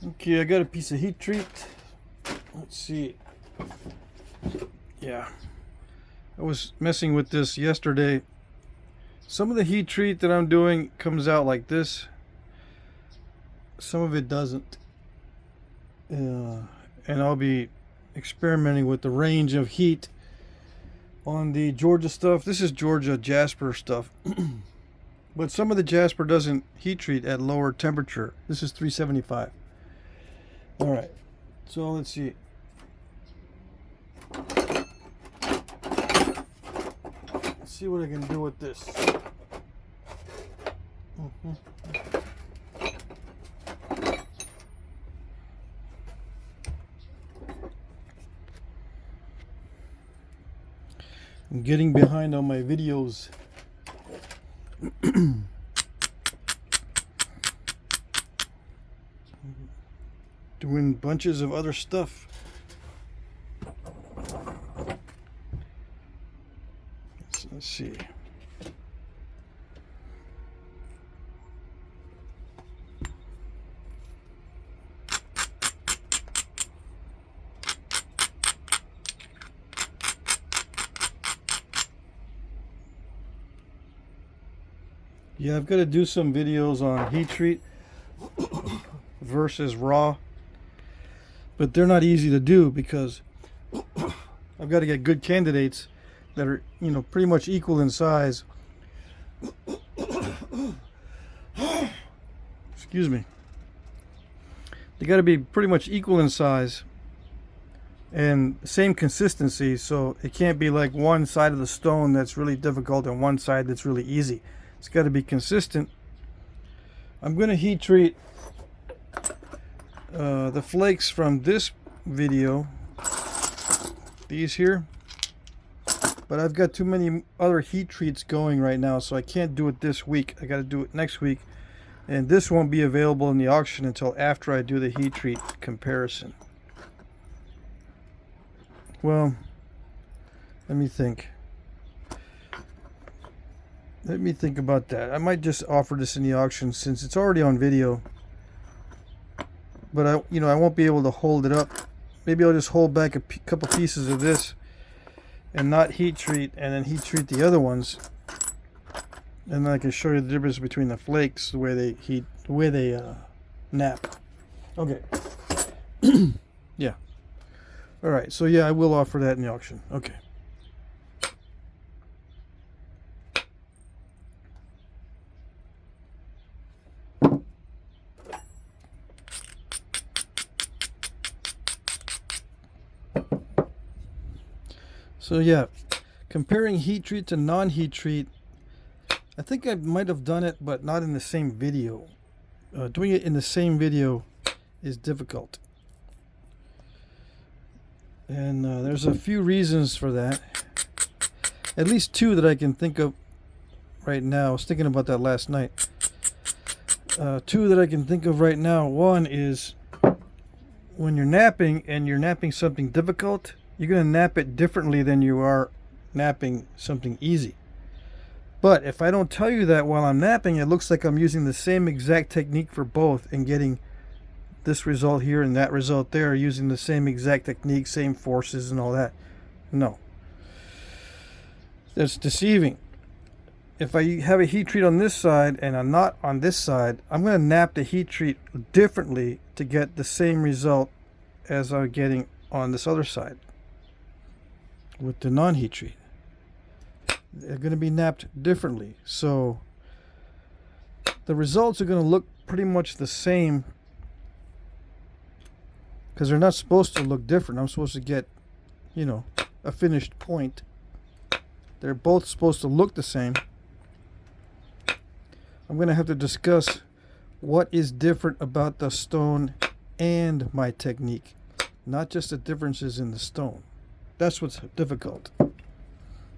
Okay, I got a piece of heat treat. Let's see. Yeah, I was messing with this yesterday. Some of the heat treat that I'm doing comes out like this. Some of it doesn't. And I'll be experimenting with the range of heat on the Georgia stuff. This is Georgia Jasper stuff. But some of the Jasper doesn't heat treat at lower temperature. This is 375. Alright, so let's see. Let's see what I can do with this. I'm getting behind on my videos. Doing bunches of other stuff. Let's see. Yeah, I've got to do some videos on heat treat versus raw. But they're not easy to do because I've got to get good candidates that are, you know, pretty much equal in size. Excuse me. They got to be pretty much equal in size and same consistency, so it can't be like one side of the stone that's really difficult and one side that's really easy. It's got to be consistent. I'm going to heat treat the flakes from this video, these here, but I've got too many other heat treats going right now, so I can't do it this week. I got to do it next week, and this won't be available in the auction until after I do the heat treat comparison. Well, let me think about that. I might just offer this in the auction since it's already on video. But I won't be able to hold it up. Maybe I'll just hold back a couple pieces of this and not heat treat, and then heat treat the other ones. And then I can show you the difference between the flakes, the way they nap. Okay. Yeah. All right. So yeah, I will offer that in the auction. Okay. So yeah, comparing heat treat to non-heat treat, I think I might have done it, but not in the same video. Doing it in the same video is difficult. And there's a few reasons for that. At least two that I can think of right now. I was thinking about that last night. Two that I can think of right now. One is when you're napping and you're napping something difficult, you're going to nap it differently than you are napping something easy. But if I don't tell you that while I'm napping, it looks like I'm using the same exact technique for both and getting this result here and that result there, using the same exact technique, same forces and all that. No. That's deceiving. If I have a heat treat on this side and I'm not on this side, I'm going to nap the heat treat differently to get the same result as I'm getting on this other side. With the non-heat treat, they're going to be napped differently, so the results are going to look pretty much the same because they're not supposed to look different. I'm supposed to get, you know, a finished point. They're both supposed to look the same. I'm going to have to discuss what is different about the stone and my technique, not just the differences in the stone. That's what's difficult.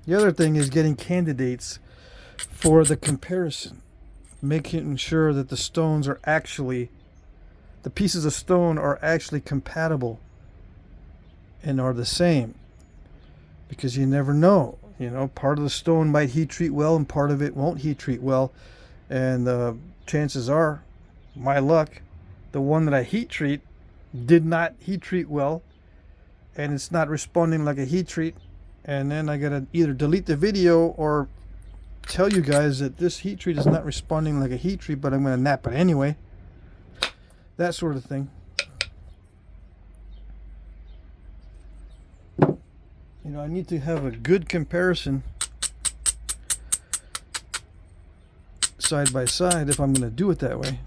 The other thing is getting candidates for the comparison, making sure that the stones are actually, the pieces of stone are actually compatible and are the same, because you never know. You know, part of the stone might heat treat well and part of it won't heat treat well, and chances are, my luck, the one that I heat treat did not heat treat well, and it's not responding like a heat treat, and then I gotta either delete the video or tell you guys that this heat treat is not responding like a heat treat, but I'm gonna nap it anyway. That sort of thing. You know, I need to have a good comparison side by side if I'm gonna do it that way.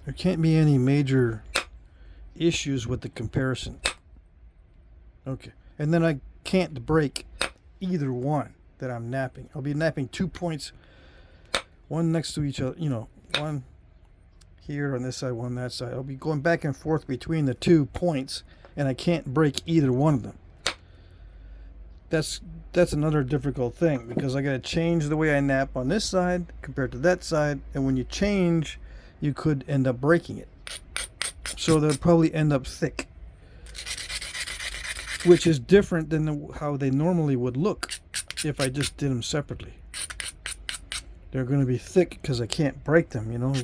There can't be any major issues with the comparison. Okay, and then I can't break either one that I'm napping. I'll be napping 2 points, one next to each other, you know, one here on this side, one on that side. I'll be going back and forth between the 2 points, and I can't break either one of them. That's another difficult thing, because I gotta change the way I nap on this side compared to that side, and when you change, you could end up breaking it. So they'll probably end up thick, which is different than how they normally would look if I just did them separately. They're going to be thick because I can't break them, you know.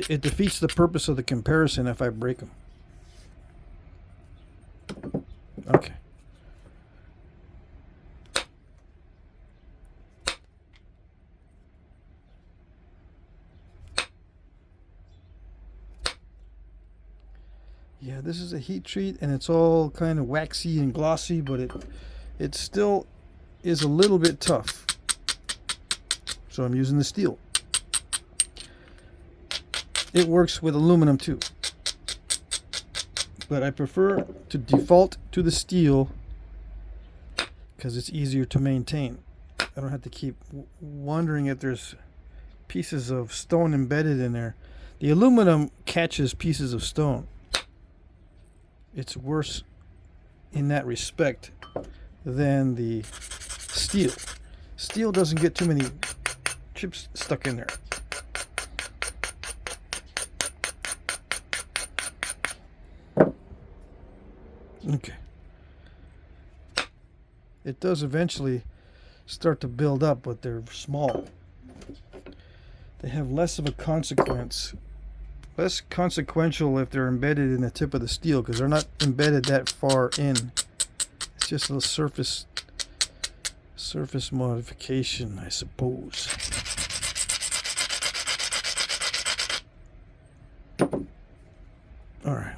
It defeats the purpose of the comparison if I break them. Okay. Yeah, this is a heat treat, and it's all kind of waxy and glossy, but it still is a little bit tough. So I'm using the steel. It works with aluminum too, but I prefer to default to the steel because it's easier to maintain. I don't have to keep wondering if there's pieces of stone embedded in there. The aluminum catches pieces of stone. It's worse in that respect than the steel. Steel doesn't get too many chips stuck in there. Okay. It does eventually start to build up, but they're small. They have less of a consequence. Less consequential if they're embedded in the tip of the steel, because they're not embedded that far in. It's just a surface modification, I suppose. All right.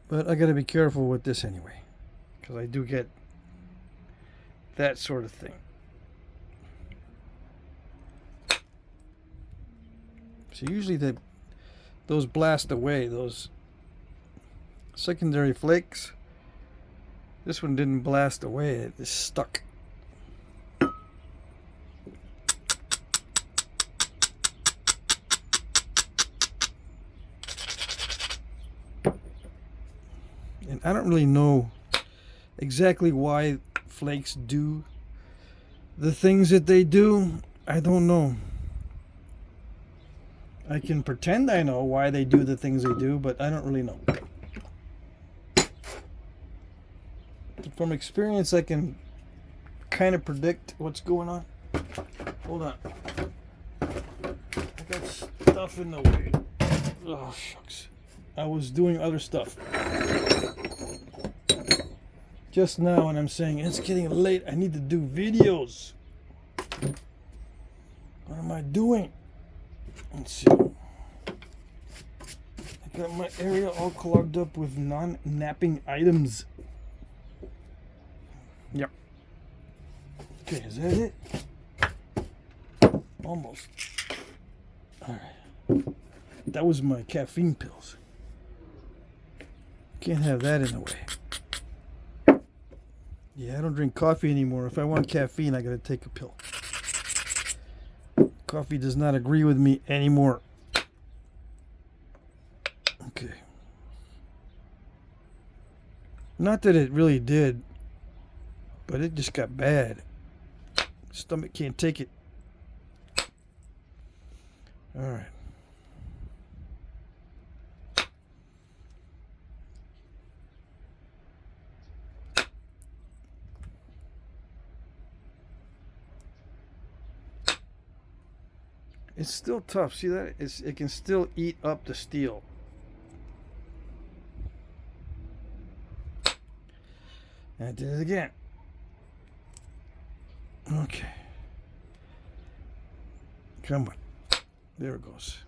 But I got to be careful with this anyway, because I do get that sort of thing. So usually those blast away, those secondary flakes. This one didn't blast away, it is stuck. And I don't really know exactly why flakes do the things that they do. I don't know. I can pretend I know why they do the things they do, but I don't really know. From experience, I can kind of predict what's going on. Hold on. I got stuff in the way. Oh, shucks. I was doing other stuff just now, and I'm saying it's getting late. I need to do videos. What am I doing? Let's see. I got my area all clogged up with non-napping items. Yep. Okay, is that it? Almost. Alright. That was my caffeine pills. Can't have that in the way. Yeah, I don't drink coffee anymore. If I want caffeine, I gotta take a pill. Coffee does not agree with me anymore. Okay. Not that it really did, but it just got bad. Stomach can't take it. All right. It's still tough. See that? It can still eat up the steel. And I did it again. Okay. Come on. There it goes.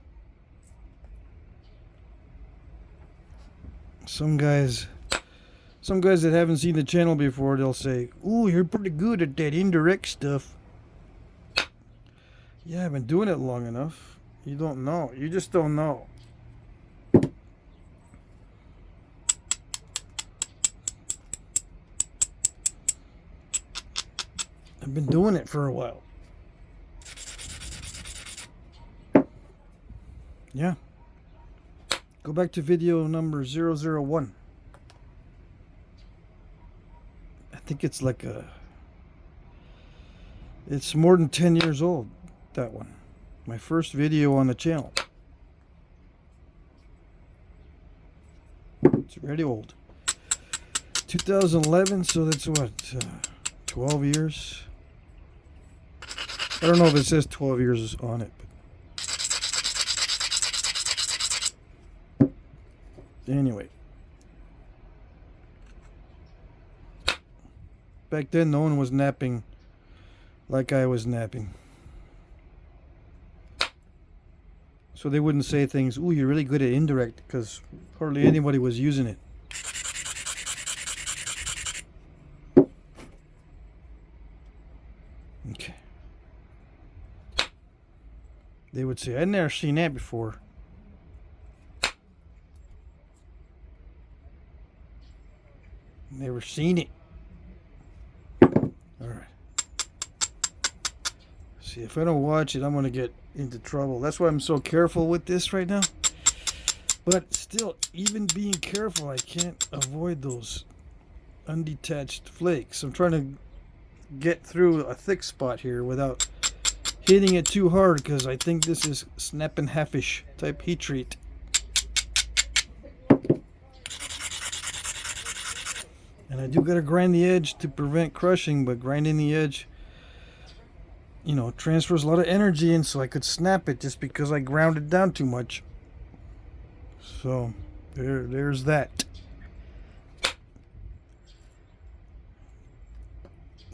Some guys that haven't seen the channel before, they'll say, "Ooh, you're pretty good at that indirect stuff." Yeah, I've been doing it long enough. You don't know. You just don't know. I've been doing it for a while. Yeah. Go back to video number 001. I think it's like it's more than 10 years old, that one. My first video on the channel. It's really old. 2011, so that's what, 12 years? I don't know if it says 12 years on it, but anyway. Back then, no one was napping like I was napping. So they wouldn't say things, "Ooh, you're really good at indirect," because hardly anybody was using it. Okay. They would say, "I've never seen that before." Never seen it. Alright. See, if I don't watch it, I'm going to get into trouble. That's why I'm so careful with this right now. But still, even being careful, I can't avoid those undetached flakes. I'm trying to get through a thick spot here without hitting it too hard, because I think this is snapping halfish type heat treat. And I do got to grind the edge to prevent crushing, but grinding the edge, you know, transfers a lot of energy in, so I could snap it just because I ground it down too much. So there's that.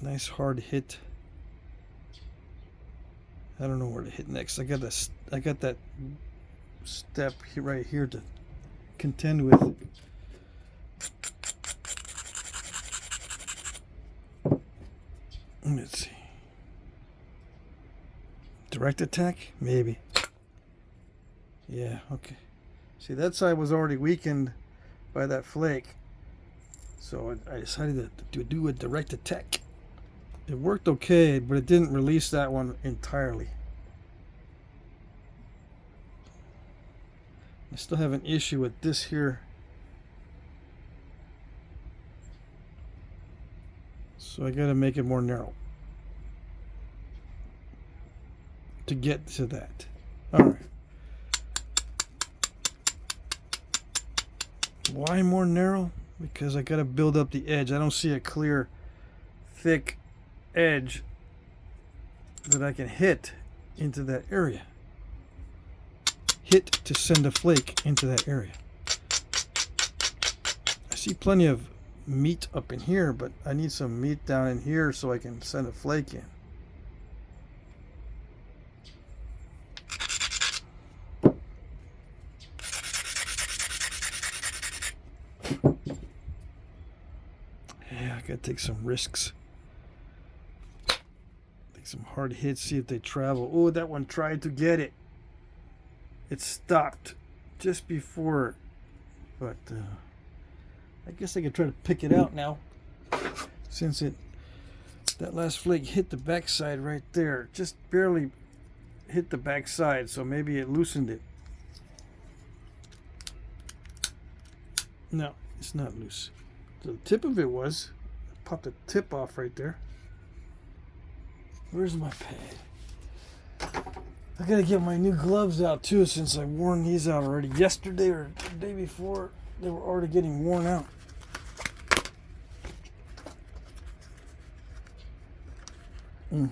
Nice hard hit. I don't know where to hit next. I got that step right here to contend with. Let's see. Direct attack? Maybe. Yeah, okay. See, that side was already weakened by that flake. So I decided to do a direct attack. It worked okay, but it didn't release that one entirely. I still have an issue with this here. So I gotta make it more narrow to get to that. Alright. Why more narrow? Because I gotta build up the edge. I don't see a clear, thick edge that I can hit into that area. Hit to send a flake into that area. I see plenty of meat up in here, but I need some meat down in here so I can send a flake in. Yeah, I gotta take some risks. Take some hard hits, see if they travel. Oh, that one tried to get it. It stopped just before, but I guess I could try to pick it out now, since that last flake hit the backside right there, just barely hit the backside, so maybe it loosened it. No, it's not loose. So the tip of it was. I popped the tip off right there. Where's my pad? I gotta get my new gloves out too, since I worn these out already. Yesterday or the day before, they were already getting worn out. All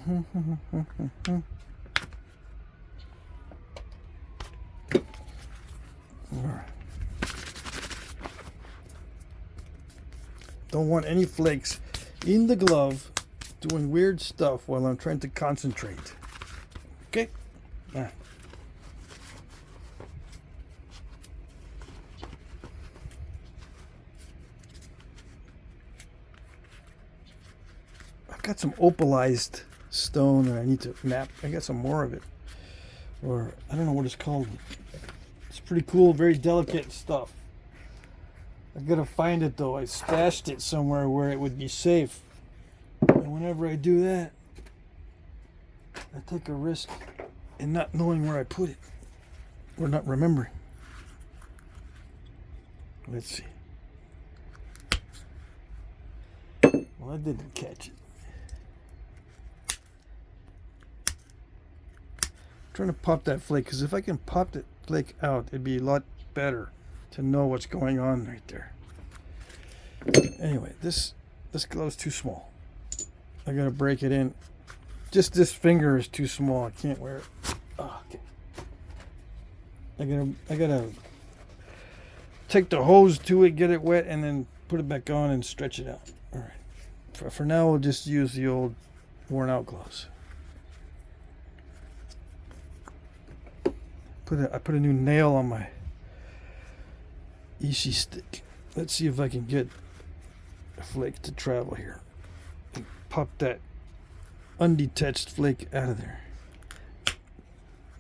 right. Don't want any flakes in the glove doing weird stuff while I'm trying to concentrate. Okay? Yeah. I've got some opalized stone that I need to map. I got some more of it. Or I don't know what it's called. It's pretty cool, very delicate stuff. I gotta find it though. I stashed it somewhere where it would be safe. And whenever I do that, I take a risk in not knowing where I put it. Or not remembering. Let's see. Well, I didn't catch it. I'm trying to pop that flake, because if I can pop that flake out, it'd be a lot better to know what's going on right there. Anyway, this glove's too small. I gotta break it in. Just this finger is too small. I can't wear it. Oh, okay. I gotta take the hose to it, get it wet, and then put it back on and stretch it out. All right. For now, we'll just use the old worn out gloves. I put a new nail on my Ishi stick. Let's see if I can get a flake to travel here. And pop that undetached flake out of there.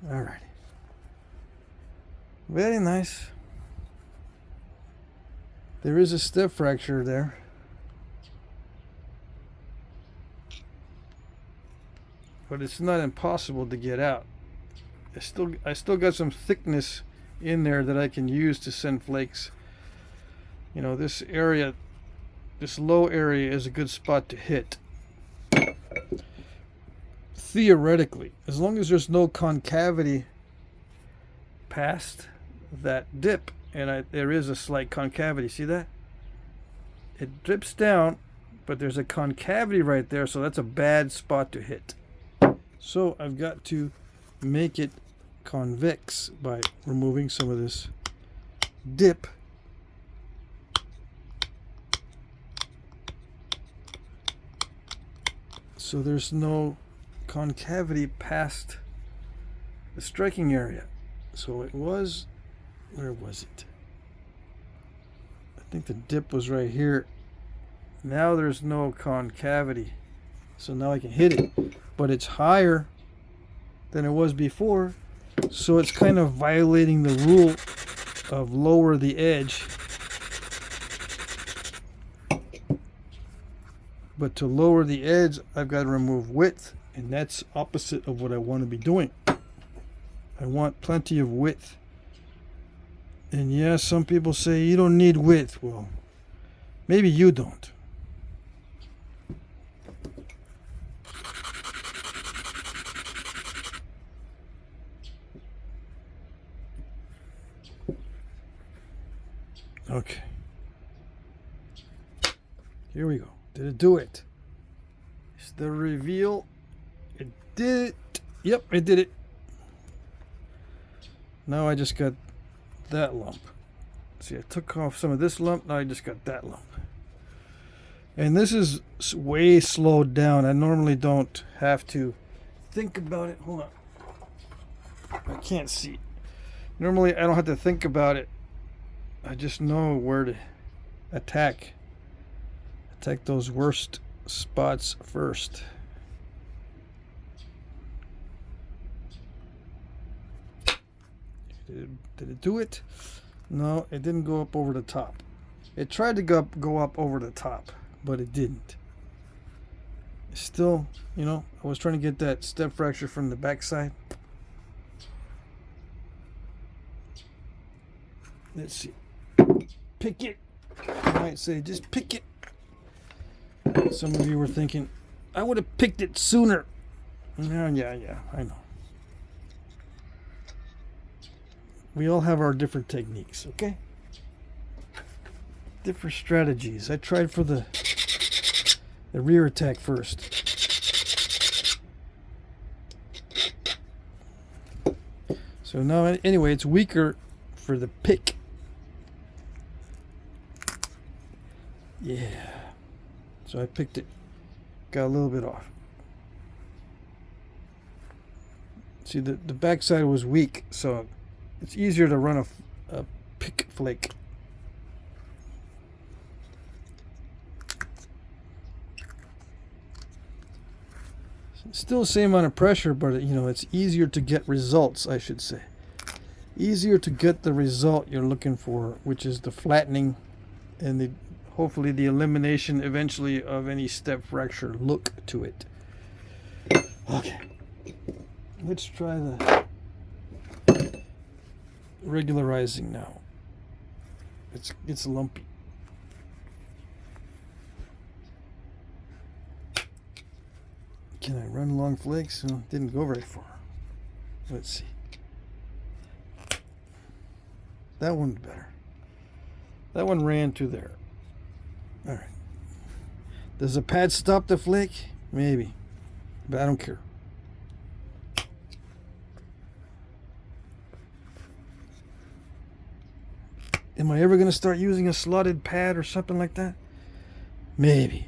Alrighty. Very nice. There is a step fracture there. But it's not impossible to get out. I still got some thickness in there that I can use to send flakes. You know, this area, this low area is a good spot to hit. Theoretically, as long as there's no concavity past that dip, and there is a slight concavity, see that? It drips down, but there's a concavity right there, so that's a bad spot to hit. So I've got to make it convex by removing some of this dip. So there's no concavity past the striking area. So it was, where was it? I think the dip was right here. Now there's no concavity. So now I can hit it, but it's higher than it was before, so it's kind of violating the rule of lower the edge. But to lower the edge, I've got to remove width, and that's opposite of what I want to be doing. I want plenty of width. And yeah, some people say you don't need width. Well, maybe you don't. Okay. Here we go. Did it do it? It's the reveal. It did it. Yep, it did it. Now I just got that lump. See, I took off some of this lump. Now I just got that lump. And this is way slowed down. I normally don't have to think about it. Hold on. I can't see. Normally I don't have to think about it. I just know where to attack those worst spots first. Did it do it? No, it didn't go up over the top. It tried to go up over the top, but it didn't. It's still, you know, I was trying to get that step fracture from the backside. Let's see. Pick it. I might say just pick it. Some of you were thinking, I would have picked it sooner. Yeah, I know. We all have our different techniques, okay? Different strategies. I tried for the rear attack first. So now, anyway, it's weaker for the pick. Yeah. So I picked it. Got a little bit off. See, the backside was weak, so it's easier to run a pick flake. Still the same amount of pressure, but you know, it's easier to get results, I should say. Easier to get the result you're looking for, which is the flattening and hopefully the elimination eventually of any step fracture look to it. Okay. Let's try the regularizing now. It's lumpy. Can I run long flakes? Well, didn't go very far. Let's see. That one's better. That one ran to there. All right. Does the pad stop the flake? Maybe, but I don't care. Am I ever going to start using a slotted pad or something like that? Maybe.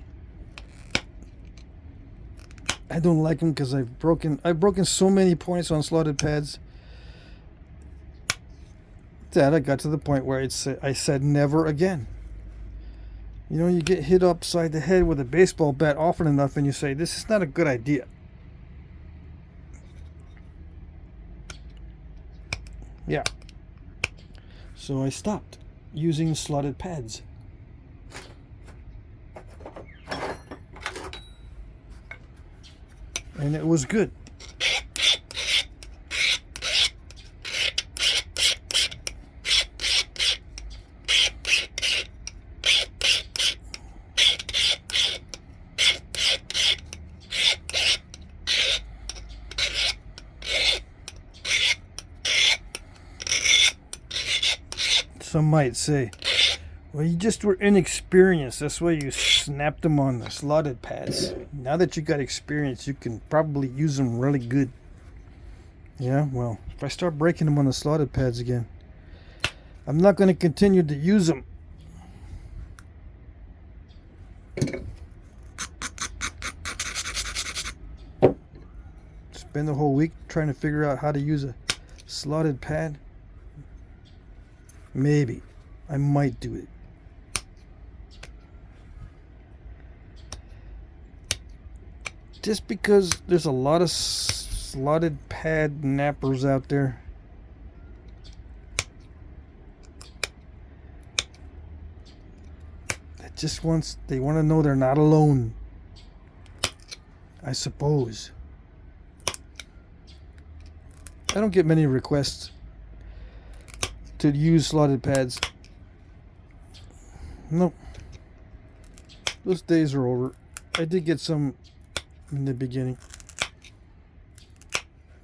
I don't like them because I've broken so many points on slotted pads that I got to the point where I said never again. You know, you get hit upside the head with a baseball bat often enough and you say, this is not a good idea. Yeah. So I stopped using slotted pads. And it was good. Some might say, well, you just were inexperienced. That's why you snapped them on the slotted pads. Now that you got experience, you can probably use them really good. Yeah, well, if I start breaking them on the slotted pads again, I'm not going to continue to use them. Spend the whole week trying to figure out how to use a slotted pad. Maybe. I might do it. Just because there's a lot of slotted pad nappers out there. That just they want to know they're not alone. I suppose. I don't get many requests to use slotted pads. Nope. Those days are over. I did get some in the beginning,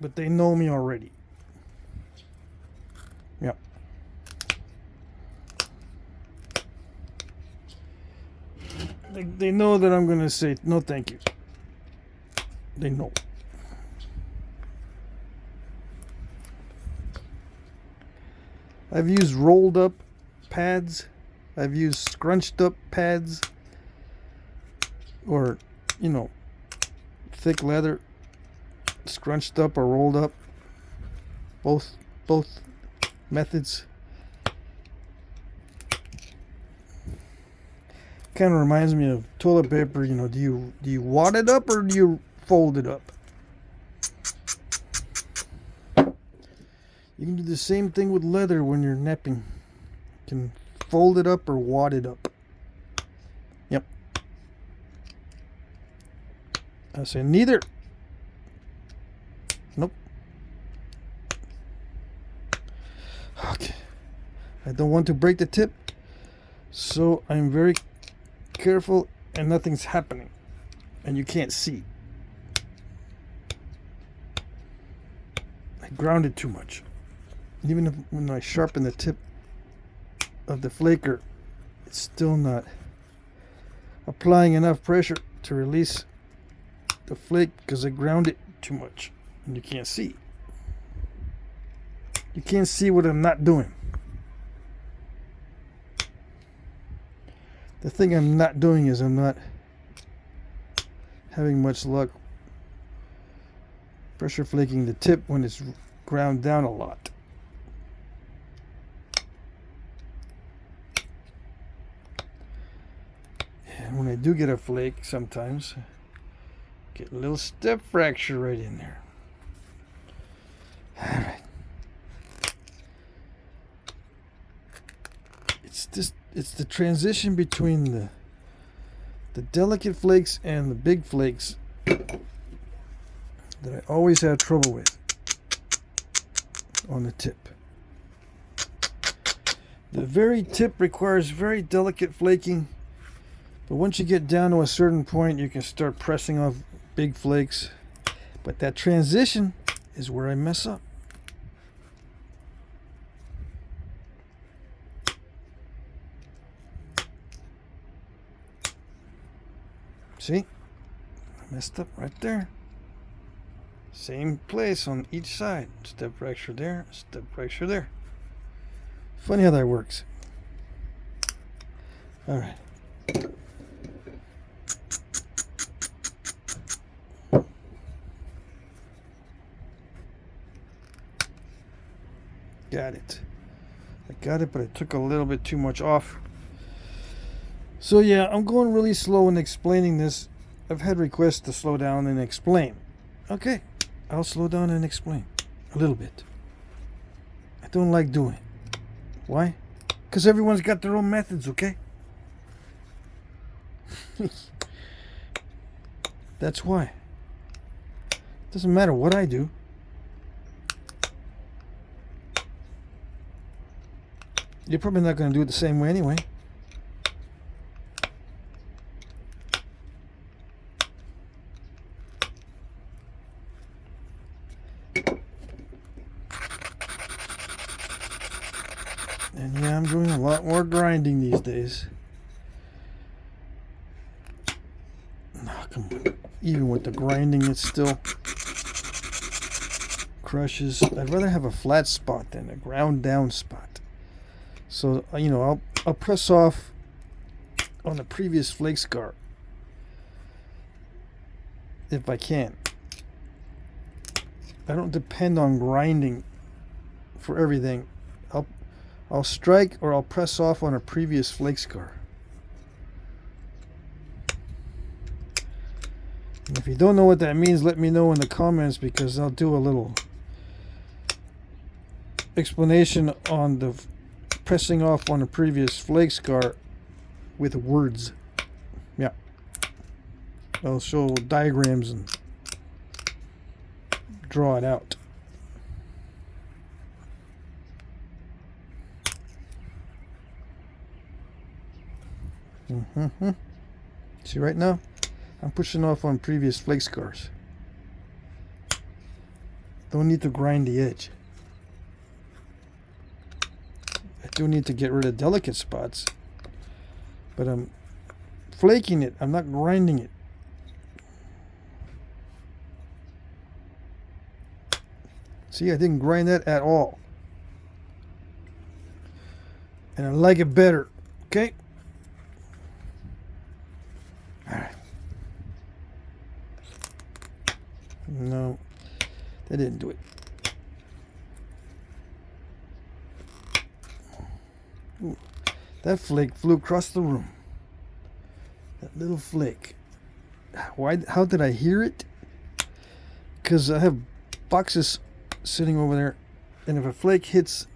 but they know me already. Yep. They know that I'm going to say no thank you. They know. I've used rolled up pads. I've used scrunched up pads. Or, you know, thick leather, scrunched up or rolled up. Both methods. Kind of reminds me of toilet paper. You know, do you wad it up or do you fold it up? You can do the same thing with leather when you're napping. You can fold it up or wad it up. Yep. I say neither. Nope. Okay. I don't want to break the tip, so I'm very careful and nothing's happening. And you can't see. I grounded too much. Even if, when I sharpen the tip of the flaker, it's still not applying enough pressure to release the flake because I ground it too much. And you can't see. You can't see what I'm not doing. The thing I'm not doing is I'm not having much luck pressure flaking the tip when it's ground down a lot. And when I do get a flake, sometimes get a little step fracture right in there. All right. It's the transition between the delicate flakes and the big flakes that I always have trouble with on the tip. The very tip requires very delicate flaking, but once you get down to a certain point, you can start pressing off big flakes. But that transition is where I mess up. See? I messed up right there. Same place on each side. Step fracture there, step fracture there. Funny how that works. All right. Got it. I got it, but I took a little bit too much off. So yeah, I'm going really slow in explaining this. I've had requests to slow down and explain. Okay, I'll slow down and explain a little bit. I don't like doing it. Why? Because everyone's got their own methods, okay? That's why. Doesn't matter what I do. You're probably not going to do it the same way anyway. And yeah, I'm doing a lot more grinding these days. No, come on. Even with the grinding, it still crushes. I'd rather have a flat spot than a ground down spot. So, you know, I'll press off on the previous flake scar if I can. I don't depend on grinding for everything. I'll strike or I'll press off on a previous flake scar. And if you don't know what that means, let me know in the comments, because I'll do a little explanation on the pressing off on a previous flake scar with words. Yeah. I'll show diagrams and draw it out. See, right now I'm pushing off on previous flake scars. Don't need to grind the edge. I do need to get rid of delicate spots, but I'm flaking it. I'm not grinding it. See, I didn't grind that at all. And I like it better. Okay? Alright. No, that didn't do it. Ooh, that flake flew across the room. That little flake. Why? How did I hear it? Because I have boxes sitting over there, and if a flake hits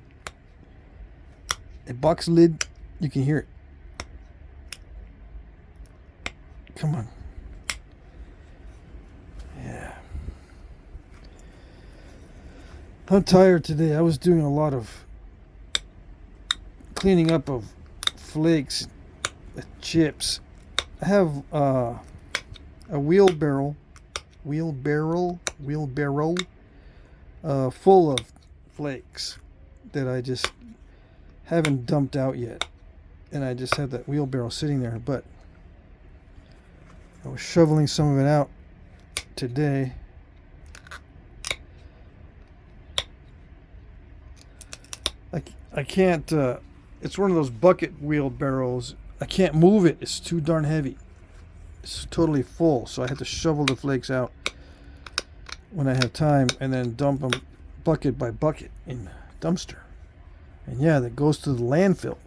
a box lid, you can hear it. Come on. Yeah. I'm tired today. I was doing a lot of cleaning up of flakes, chips. I have a wheelbarrow full of flakes. that I just haven't dumped out yet. And I just have that wheelbarrow sitting there. But I was shoveling some of it out today. I can't, it's one of those bucket wheelbarrows. I can't move it. It's too darn heavy. It's totally full. So I have to shovel the flakes out when I have time and then dump them bucket by bucket in the dumpster. And yeah, that goes to the landfill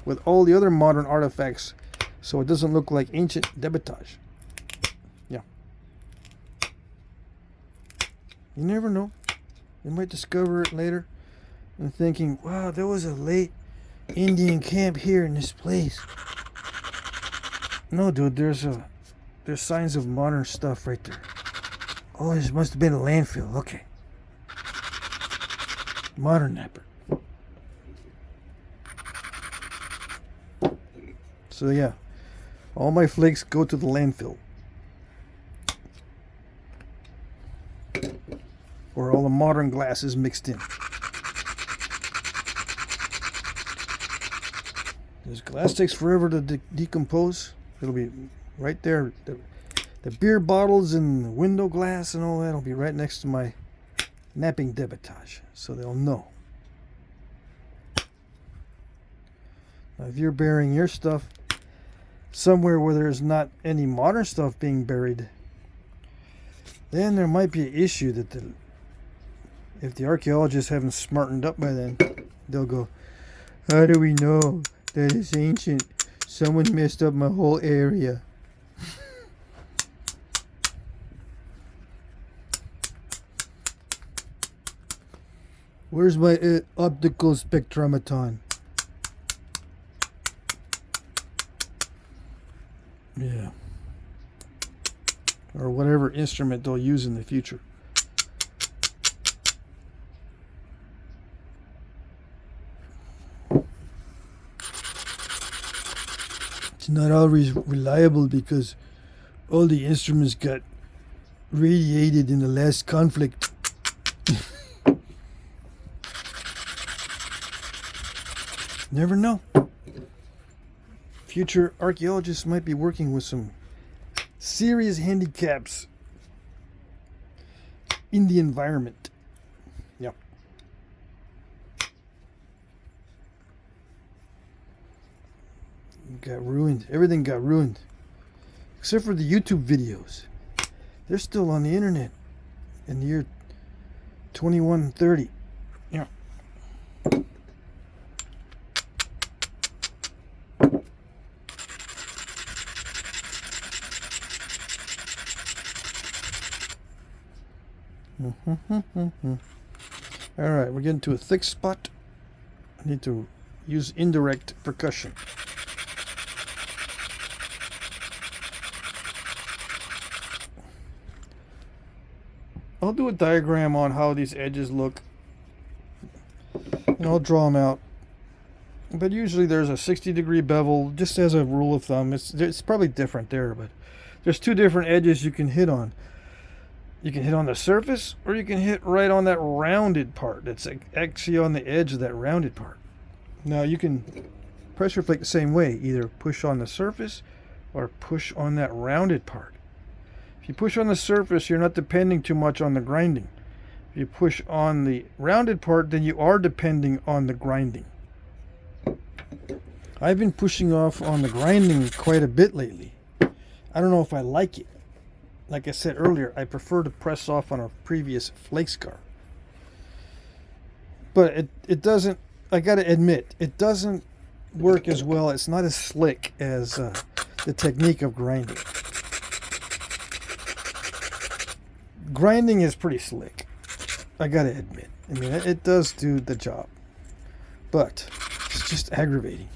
with all the other modern artifacts so it doesn't look like ancient debitage. Yeah. You never know. You might discover it later and thinking, wow, there was a late Indian camp here in this place. No, dude, there's signs of modern stuff right there. Oh, this must have been a landfill. Okay. Modern napper. So yeah, all my flakes go to the landfill. Where all the modern glass is mixed in. This glass takes forever to decompose. It'll be right there. The beer bottles and the window glass and all that will be right next to my napping debitage. So they'll know. Now, if you're burying your stuff somewhere where there's not any modern stuff being buried, then there might be an issue that if the archaeologists haven't smartened up by then, they'll go, how do we know that it's ancient? Someone messed up my whole area. Where's my optical spectrometer? Yeah. Or whatever instrument they'll use in the future. It's not always reliable because all the instruments got radiated in the last conflict. Never know. Future archaeologists might be working with some serious handicaps in the environment. Yeah. Got ruined. Everything got ruined. Except for the YouTube videos. They're still on the internet in the year 2130. Yeah. Alright, we're getting to a thick spot. I need to use indirect percussion. I'll do a diagram on how these edges look, and I'll draw them out. But usually there's a 60-degree bevel, just as a rule of thumb. It's probably different there, but there's two different edges you can hit on. You can hit on the surface, or you can hit right on that rounded part that's actually on the edge of that rounded part. Now you can pressure flake the same way, either push on the surface or push on that rounded part. If you push on the surface, you're not depending too much on the grinding. If you push on the rounded part, then you are depending on the grinding. I've been pushing off on the grinding quite a bit lately. I don't know if I like it. Like I said earlier, I prefer to press off on a previous flake scar. But it doesn't, I gotta admit, it doesn't work as well. It's not as slick as the technique of grinding. Grinding is pretty slick, I gotta admit. I mean, it does do the job. But it's just aggravating.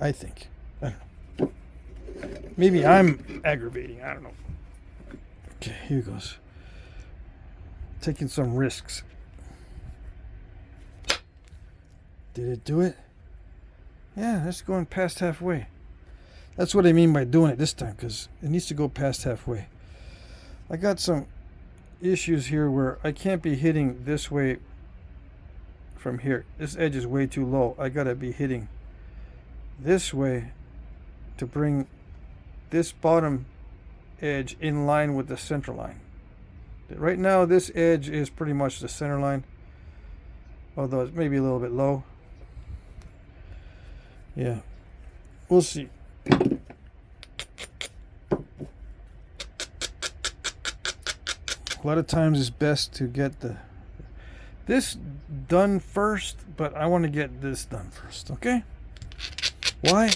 I think. I don't know. Maybe I'm aggravating. I don't know. Okay, here goes. Taking some risks. Did it do it? Yeah, it's going past halfway. That's what I mean by doing it this time, because it needs to go past halfway. I got some issues here where I can't be hitting this way from here. This edge is way too low. I gotta be hitting this way to bring this bottom edge in line with the center line. Right now this edge is pretty much the center line, although it's maybe a little bit low. Yeah, we'll see. A lot of times it's best to get this done first, but I want to get this done first, okay? Why?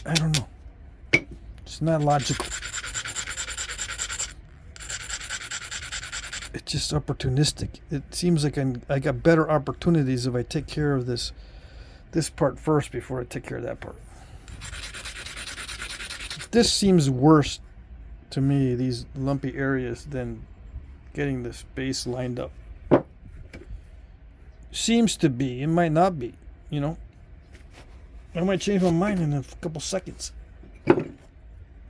I don't know. It's not logical. It's just opportunistic. It seems like I got better opportunities if I take care of this part first before I take care of that part. This seems worse to me, these lumpy areas, than getting this base lined up. Seems to be. It might not be, you know. I might change my mind in a couple seconds. I'm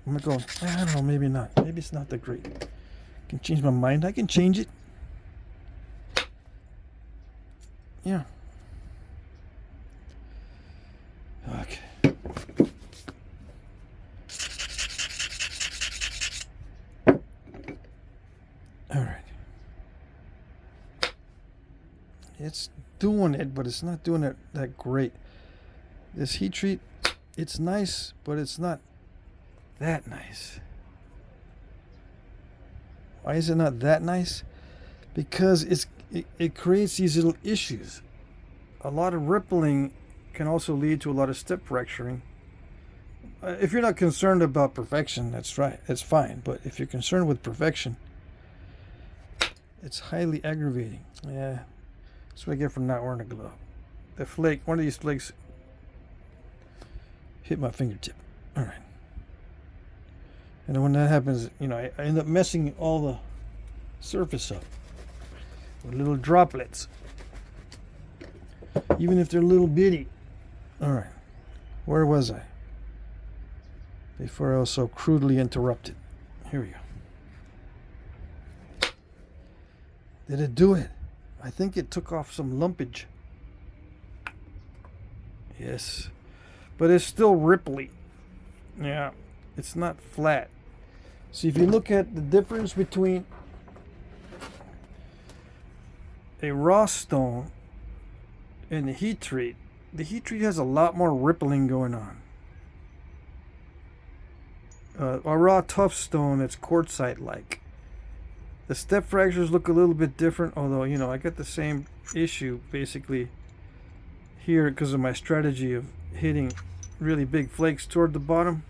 gonna go, I don't know, maybe not. Maybe it's not that great. I can change my mind. I can change it. Yeah. Okay. All right. It's doing it, but it's not doing it that great. This heat treat, it's nice, but it's not that nice. Why is it not that nice? Because it creates these little issues. A lot of rippling can also lead to a lot of step fracturing. If you're not concerned about perfection, that's right, that's fine. But if you're concerned with perfection, it's highly aggravating. Yeah, that's what I get for not wearing a glove. The flake, one of these flakes hit my fingertip. All right. And when that happens, you know, I end up messing all the surface up with little droplets, even if they're little bitty. All right, where was I before I was so crudely interrupted? Here we go. Did it do it? I think it took off some lumpage. Yes, but it's still ripply. Yeah, it's not flat. See, if you look at the difference between a raw stone and the heat treat has a lot more rippling going on. A raw tough stone that's quartzite like. The step fractures look a little bit different, although, you know, I got the same issue basically here because of my strategy of hitting really big flakes toward the bottom.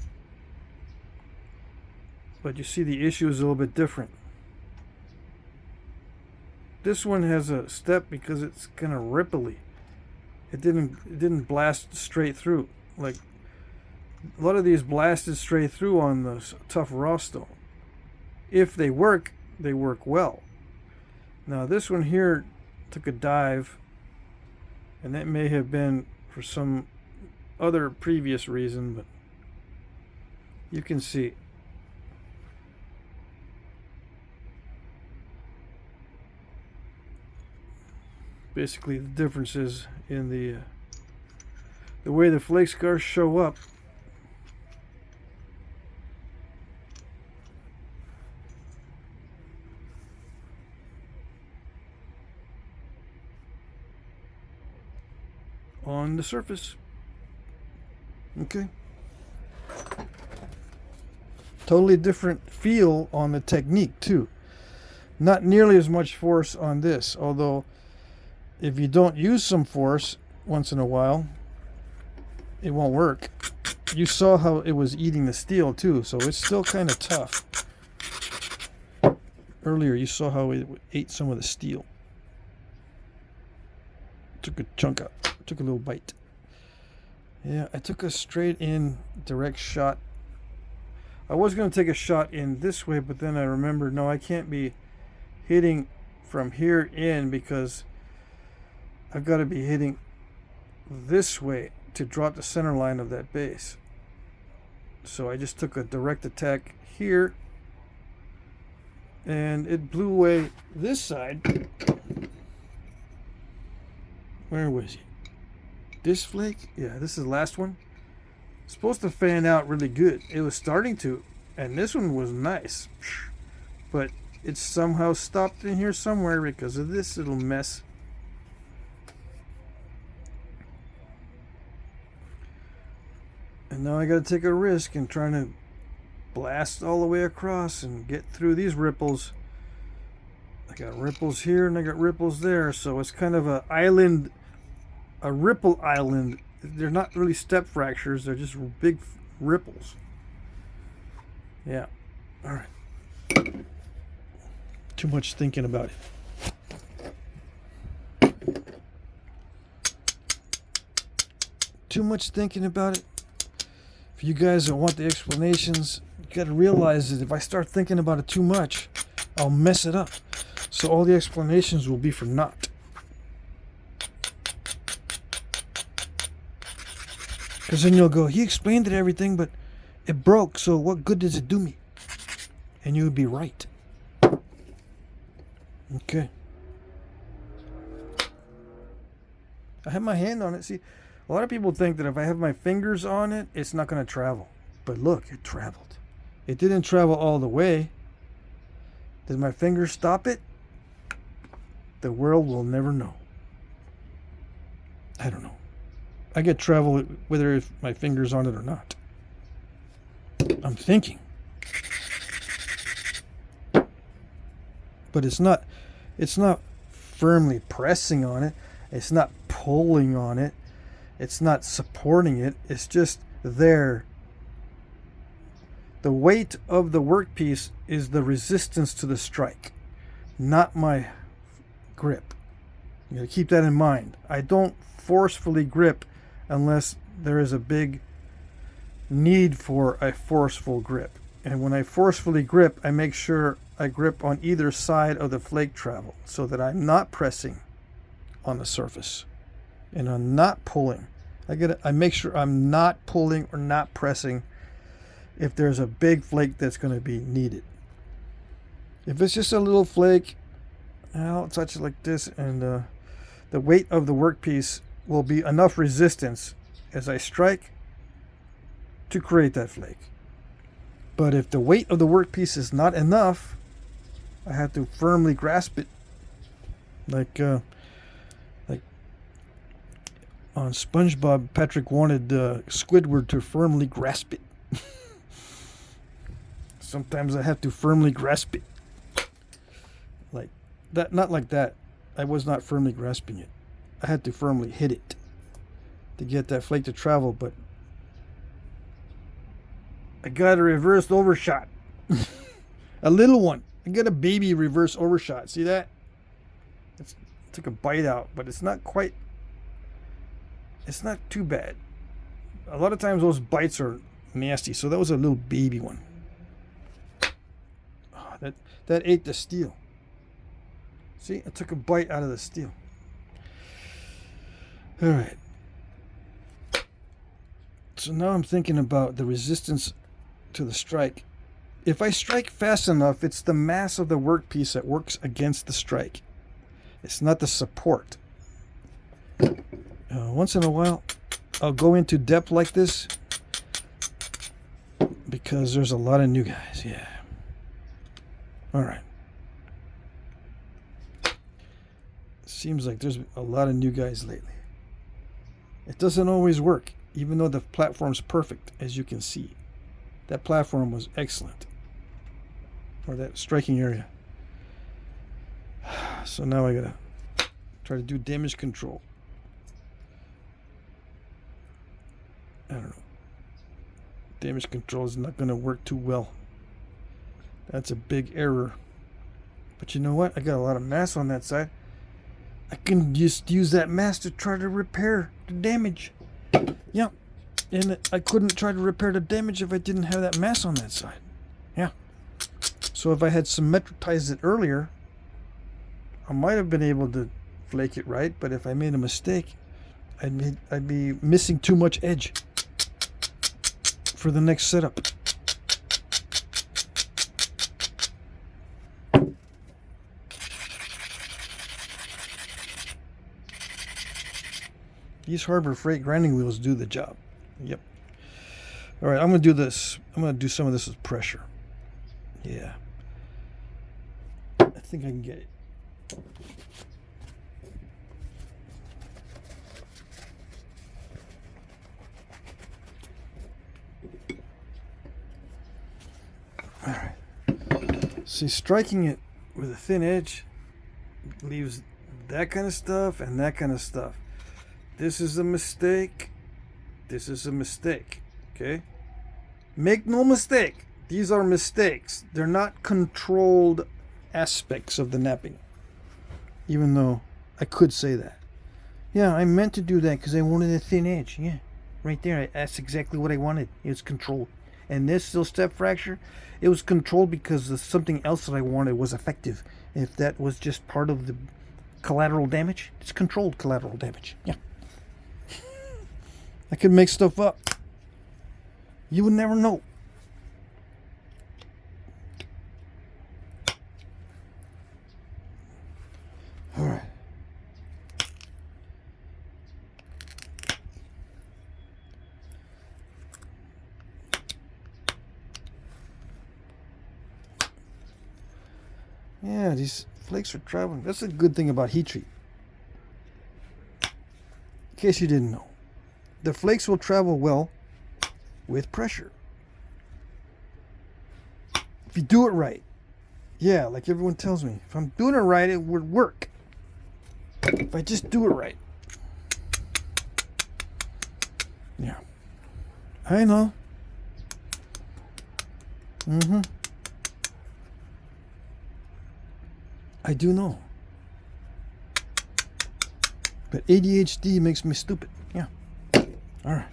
But you see the issue is a little bit different. This one has a step because it's kind of ripply. It didn't blast straight through. Like a lot of these blasted straight through on the tough raw stone. If they work well. Now this one here took a dive, and that may have been for some other previous reason, but you can see basically the differences in the way the flake scars show up. On the surface. Okay. Totally different feel on the technique too. Not nearly as much force on this, although if you don't use some force once in a while, it won't work. You saw how it was eating the steel too, so it's still kind of tough. Earlier you saw how it ate some of the steel. Took a chunk out. Took a little bite. Yeah, I took a straight in direct shot. I was going to take a shot in this way, but then I remembered, no, I can't be hitting from here in because I've got to be hitting this way to drop the center line of that base. So I just took a direct attack here and it blew away this side. Where was he? This flake? Yeah, this is the last one. It's supposed to fan out really good. It was starting to, and this one was nice. But it's somehow stopped in here somewhere because of this little mess. And now I got to take a risk in trying to blast all the way across and get through these ripples. I got ripples here and I got ripples there, so it's kind of a island, a ripple island. They're not really step fractures, they're just big ripples. Yeah. All right. Too much thinking about it. Too much thinking about it. For you guys that want the explanations, you got to realize that if I start thinking about it too much, I'll mess it up. So all the explanations will be for naught. Because then you'll go, he explained it everything, but it broke, so what good does it do me? And you would be right. Okay. I have my hand on it. See, a lot of people think that if I have my fingers on it, it's not going to travel. But look, it traveled. It didn't travel all the way. Did my fingers stop it? The world will never know. I don't know. I get travel whether if my finger's on it or not. I'm thinking. But it's not firmly pressing on it. It's not pulling on it. It's not supporting it. It's just there. The weight of the workpiece is the resistance to the strike, not my grip. You gotta keep that in mind. I don't forcefully grip unless there is a big need for a forceful grip. And when I forcefully grip, I make sure I grip on either side of the flake travel so that I'm not pressing on the surface and I'm not pulling. I make sure I'm not pulling or not pressing if there's a big flake that's going to be needed. If it's just a little flake, I'll touch it like this, and the weight of the workpiece will be enough resistance as I strike to create that flake. But if the weight of the workpiece is not enough, I have to firmly grasp it, like on SpongeBob, Patrick wanted Squidward to firmly grasp it. Sometimes I have to firmly grasp it. Like that, not like that. I was not firmly grasping it. I had to firmly hit it to get that flake to travel, but I got a reversed overshot. A little one. I got a baby reverse overshot. See that? Took a bite out, but it's not quite. It's not too bad. A lot of times those bites are nasty, so that was a little baby one. Oh, that ate the steel. See, I took a bite out of the steel. All right. So now I'm thinking about the resistance to the strike. If I strike fast enough, it's the mass of the workpiece that works against the strike. It's not the support. Once in a while, I'll go into depth like this because there's a lot of new guys. Yeah. All right. Seems like there's a lot of new guys lately. It doesn't always work, even though the platform's perfect, as you can see. That platform was excellent. Or that striking area. So now I gotta try to do damage control. I don't know. Damage control is not gonna work too well. That's a big error. But you know what? I got a lot of mass on that side. I can just use that mass to try to repair the damage. Yeah. And I couldn't try to repair the damage if I didn't have that mass on that side. Yeah. So if I had symmetrized it earlier, I might have been able to flake it right, but if I made a mistake, I'd be missing too much edge for the next setup. These Harbor Freight grinding wheels do the job. Yep. All right, I'm going to do this. I'm going to do some of this with pressure. Yeah. I think I can get it. All right. See, striking it with a thin edge leaves that kind of stuff and that kind of stuff. This is a mistake. This is a mistake. Okay? Make no mistake. These are mistakes. They're not controlled aspects of the knapping. Even though I could say that. Yeah, I meant to do that because I wanted a thin edge. Yeah, right there. That's exactly what I wanted. It's controlled. And this still step fracture, it was controlled because something else that I wanted was effective. If that was just part of the collateral damage, it's controlled collateral damage. Yeah. I could make stuff up. You would never know. All right. Yeah, these flakes are traveling. That's a good thing about heat treat. In case you didn't know. The flakes will travel well with pressure. If you do it right. Yeah, like everyone tells me. If I'm doing it right, it would work. If I just do it right. Yeah. I know. I do know. But ADHD makes me stupid. Yeah. Alright.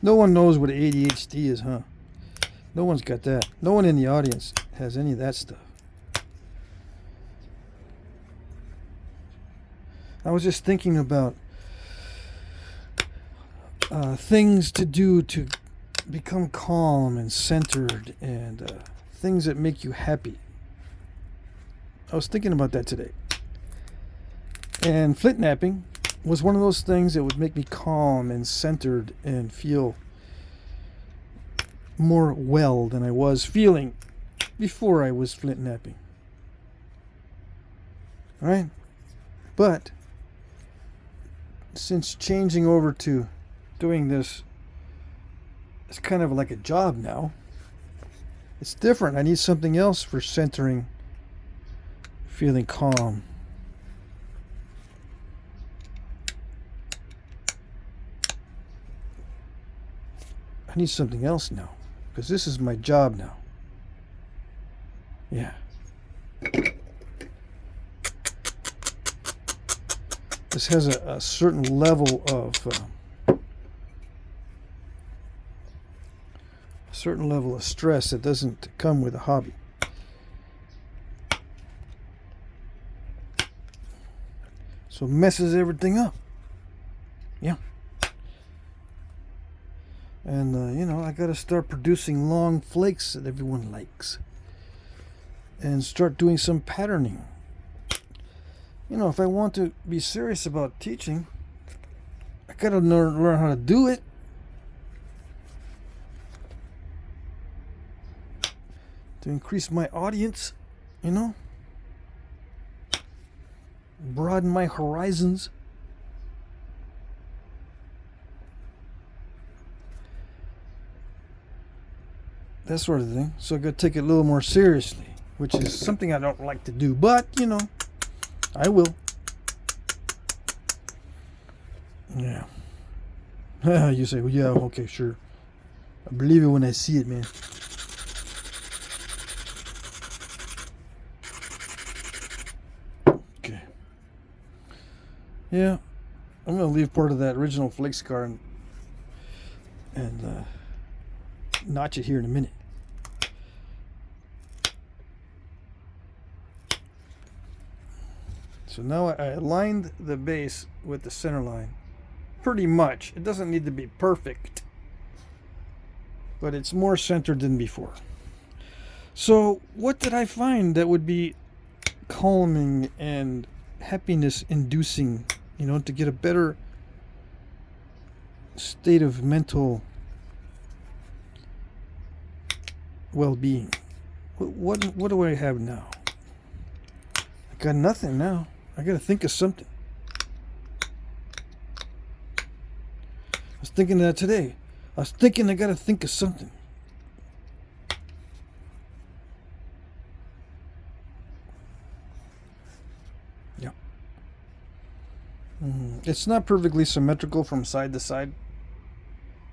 No one knows what ADHD is, huh? No one's got that. No one in the audience has any of that stuff. I was just thinking about things to do to become calm and centered and things that make you happy. I was thinking about that today. And Flintknapping was one of those things that would make me calm and centered and feel more well than I was feeling before I was Flintknapping. Right? But since changing over to doing this, it's kind of like a job now. It's different. I need something else for centering, feeling calm. I need something else now, because this is my job now. Yeah. This has a certain level of stress that doesn't come with a hobby. So it messes everything up. Yeah. And you know, I gotta start producing long flakes that everyone likes, and start doing some patterning. You know, if I want to be serious about teaching, I gotta learn how to do it. To increase my audience, you know, broaden my horizons. That sort of thing. So I gotta take it a little more seriously, which is something I don't like to do, but you know, I will. Yeah. You say, well, yeah, okay, sure. I believe it when I see it, man. Okay. Yeah. I'm going to leave part of that original flake scar and notch it here in a minute. So now I aligned the base with the center line. Pretty much. It doesn't need to be perfect, but it's more centered than before. So what did I find that would be calming and happiness inducing, you know, to get a better state of mental well-being. What do I have now? I got nothing now. I got to think of something. I was thinking of that today. I was thinking I got to think of something. Yeah. It's not perfectly symmetrical from side to side,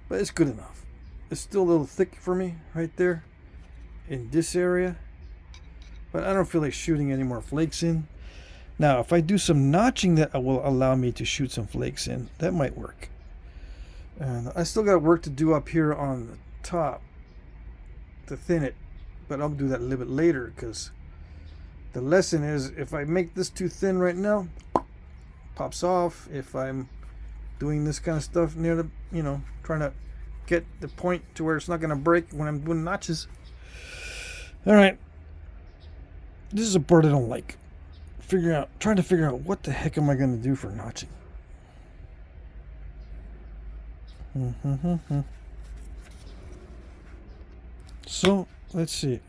but it's good enough. It's still a little thick for me right there in this area, but I don't feel like shooting any more flakes in. Now, if I do some notching that will allow me to shoot some flakes in, that might work. And I still got work to do up here on the top to thin it, but I'll do that a little bit later, because the lesson is if I make this too thin right now, pops off. If I'm doing this kind of stuff near the, you know, trying to get the point to where it's not going to break when I'm doing notches. All right, this is a part I don't like. Trying to figure out what the heck am I going to do for notching. So let's see.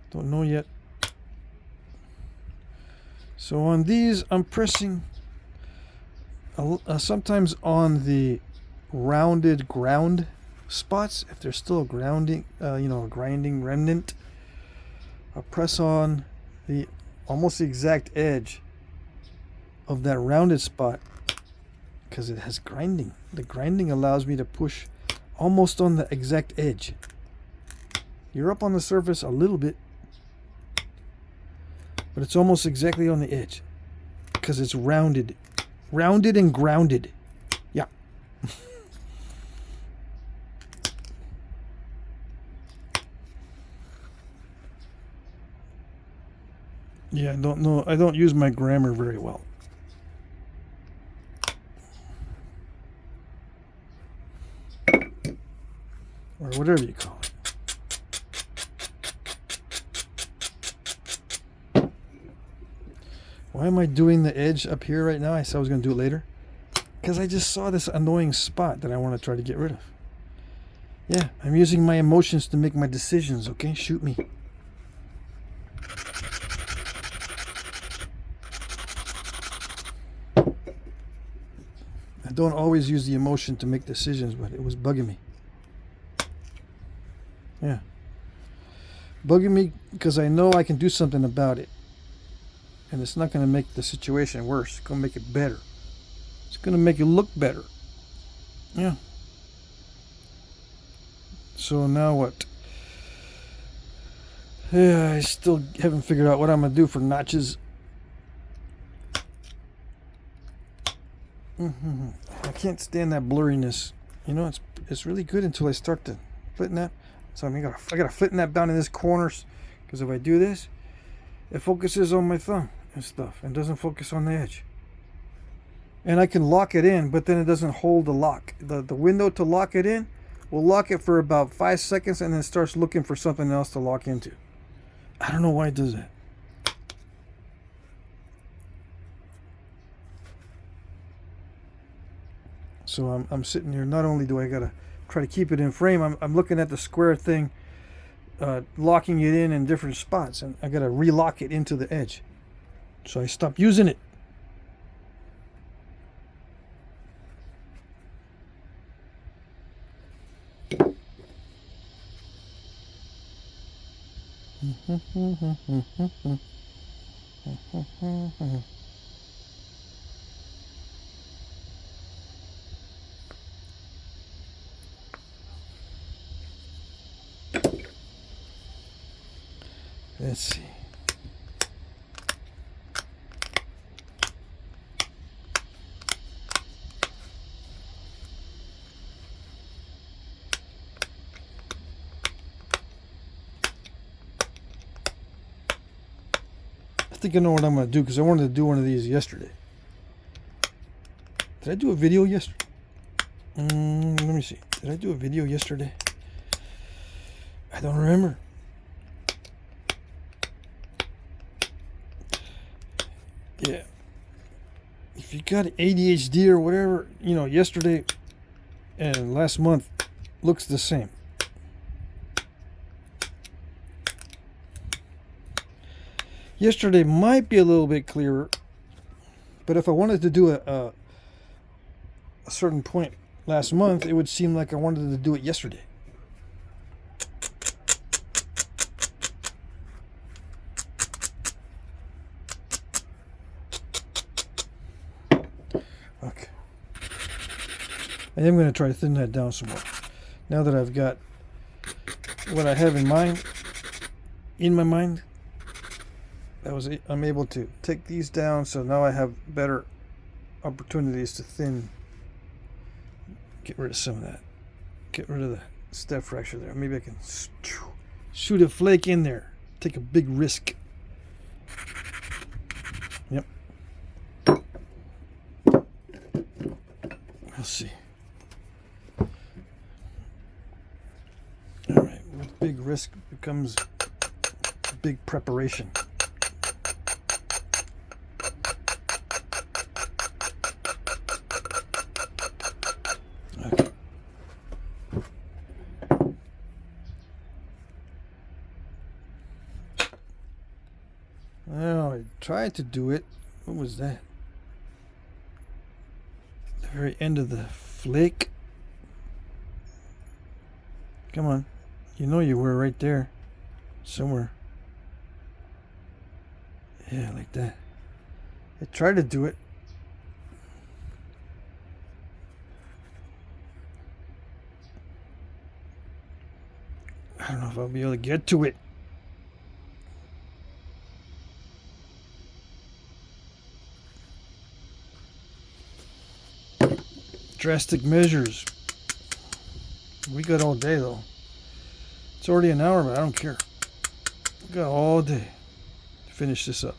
Don't know yet. So on these, I'm pressing sometimes on the rounded ground spots. If there's still a grounding, you know, a grinding remnant, I'll press on the almost the exact edge of that rounded spot, because it has grinding. The grinding allows me to push almost on the exact edge. You're up on the surface a little bit, but it's almost exactly on the edge because it's rounded and grounded. Yeah. Yeah, I don't know. I don't use my grammar very well. Or whatever you call it. Why am I doing the edge up here right now? I said I was going to do it later. Because I just saw this annoying spot that I want to try to get rid of. Yeah, I'm using my emotions to make my decisions, okay? Shoot me. I don't always use the emotion to make decisions, but it was bugging me. Yeah. Bugging me because I know I can do something about it. And it's not going to make the situation worse. It's going to make it better. It's going to make it look better. Yeah. So now what? Yeah, I still haven't figured out what I'm going to do for notches. I can't stand that blurriness. You know, it's really good until I start to flatten that. So I gotta flatten that down in this corners, because if I do this, it focuses on my thumb and stuff and doesn't focus on the edge. And I can lock it in, but then it doesn't hold the lock. The window to lock it in will lock it for about 5 seconds and then it starts looking for something else to lock into. I don't know why it does that. So I'm sitting here. Not only do I gotta try to keep it in frame, I'm looking at the square thing, locking it in different spots, and I gotta relock it into the edge. So I stopped using it. Let's see. I think I know what I'm going to do, because I wanted to do one of these yesterday. Did I do a video yesterday? Let me see. Did I do a video yesterday? I don't remember. Yeah. If you got ADHD or whatever, you know, yesterday and last month looks the same. Yesterday might be a little bit clearer, but if I wanted to do a certain point last month, it would seem like I wanted to do it yesterday. Okay. I am going to try to thin that down some more. Now that I've got what I have in my mind, I'm able to take these down, so now I have better opportunities to thin. Get rid of some of that. Get rid of the step fracture there. Maybe I can shoot a flake in there. Take a big risk. Yep. We'll see. Alright, with big risk becomes big preparation. Okay. Well, I tried to do it. What was that? The very end of the flake. Come on. You know you were right there. Somewhere. Yeah, like that. I tried to do it. I don't know if I'll be able to get to it. Drastic measures. We got all day though. It's already an hour, but I don't care. We got all day to finish this up.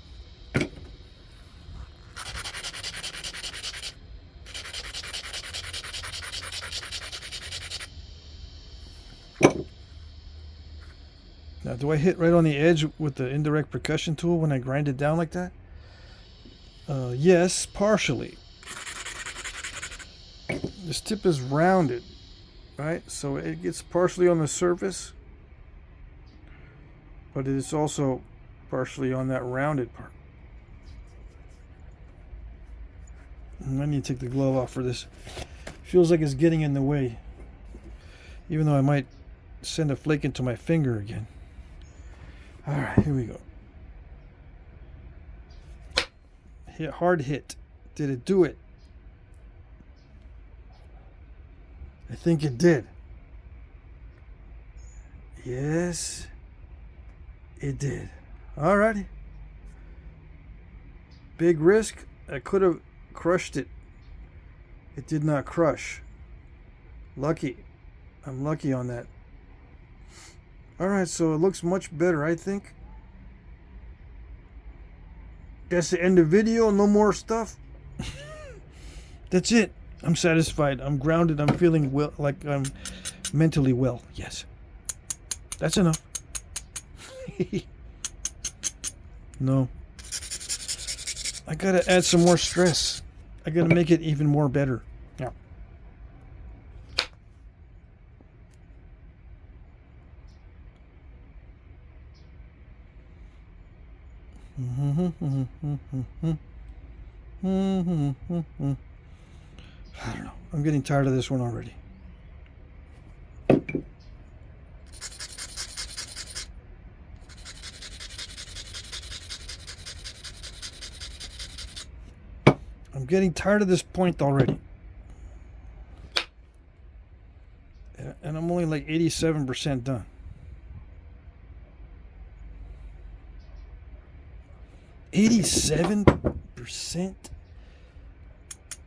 Now, do I hit right on the edge with the indirect percussion tool when I grind it down like that? Yes, partially. This tip is rounded, right? So it gets partially on the surface, but it is also partially on that rounded part. And I need to take the glove off for this. Feels like it's getting in the way, even though I might send a flake into my finger again. All right, here we go. Hard hit. Did it do it? I think it did. Yes, it did. Alrighty. Big risk. I could have crushed it. It did not crush. Lucky. I'm lucky on that. Alright, so it looks much better, I think. That's the end of the video. No more stuff. That's it. I'm satisfied. I'm grounded. I'm feeling well, like I'm mentally well. Yes. That's enough. No. I gotta add some more stress. I gotta make it even more better. Yeah. I don't know. I'm getting tired of this one already. I'm getting tired of this point already. And I'm only like 87% done. 87%?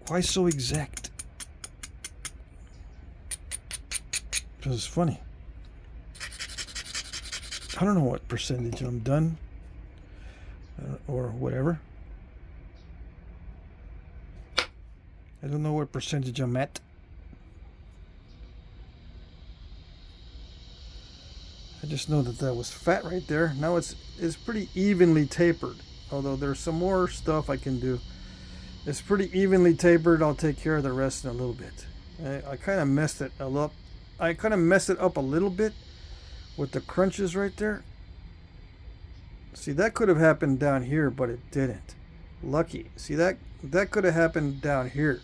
Why so exact? Because it's funny. I don't know what percentage I'm done. Or whatever. I don't know what percentage I'm at. I just know that that was fat right there. Now it's pretty evenly tapered. Although there's some more stuff I can do. It's pretty evenly tapered. I'll take care of the rest in a little bit. I kind of messed it up. I kind of messed it up a little bit with the crunches right there. See, that could have happened down here, but it didn't. Lucky. See, that could have happened down here.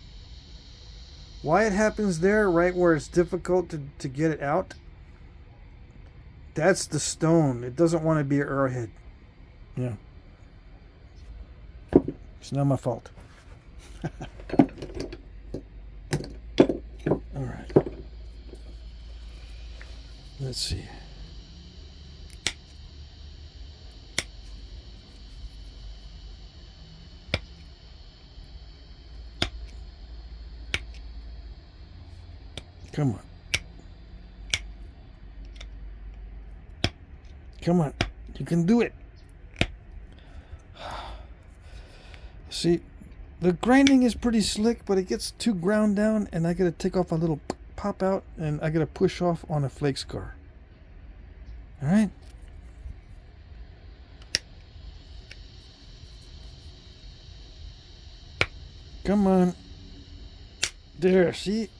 Why it happens there, right where it's difficult to get it out, that's the stone. It doesn't want to be an arrowhead. Yeah. It's not my fault. Alright. Let's see. Come on. Come on. You can do it. See, the grinding is pretty slick, but it gets too ground down, and I gotta take off a little pop out, and I gotta push off on a flake scar. Alright? Come on. There, see?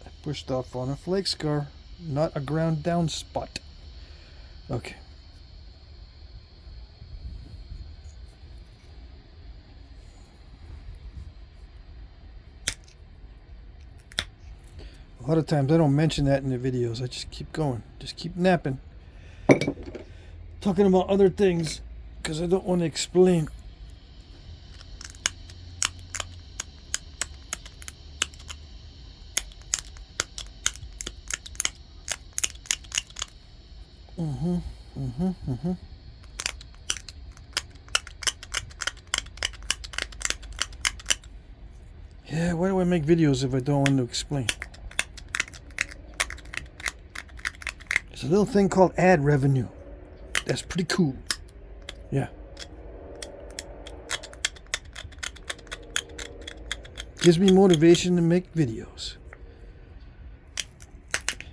I pushed off on a flake scar, not a ground down spot. Okay. A lot of times I don't mention that in the videos. I just keep going. Just keep napping. Talking about other things because I don't want to explain. Yeah, why do I make videos if I don't want to explain? There's a little thing called ad revenue. That's pretty cool. Yeah. Gives me motivation to make videos.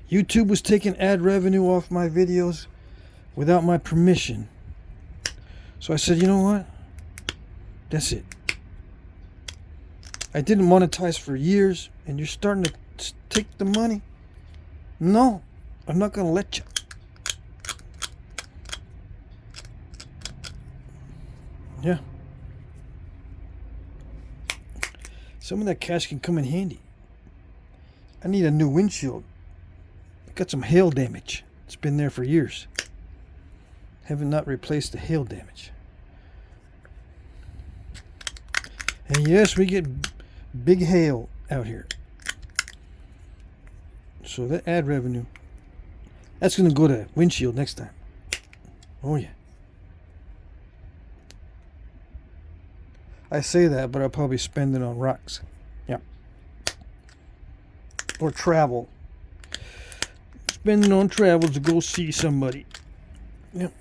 YouTube was taking ad revenue off my videos without my permission. So I said, you know what? That's it. I didn't monetize for years, and you're starting to take the money? No, I'm not going to let you. Yeah. Some of that cash can come in handy. I need a new windshield. Got some hail damage. It's been there for years. Haven't not replaced the hail damage. And yes, we get big hail out here. So that ad revenue, that's going to go to windshield next time. Oh yeah. I say that, but I'll probably spend it on rocks. Yeah. Or travel. Spending on travel to go see somebody. Yep.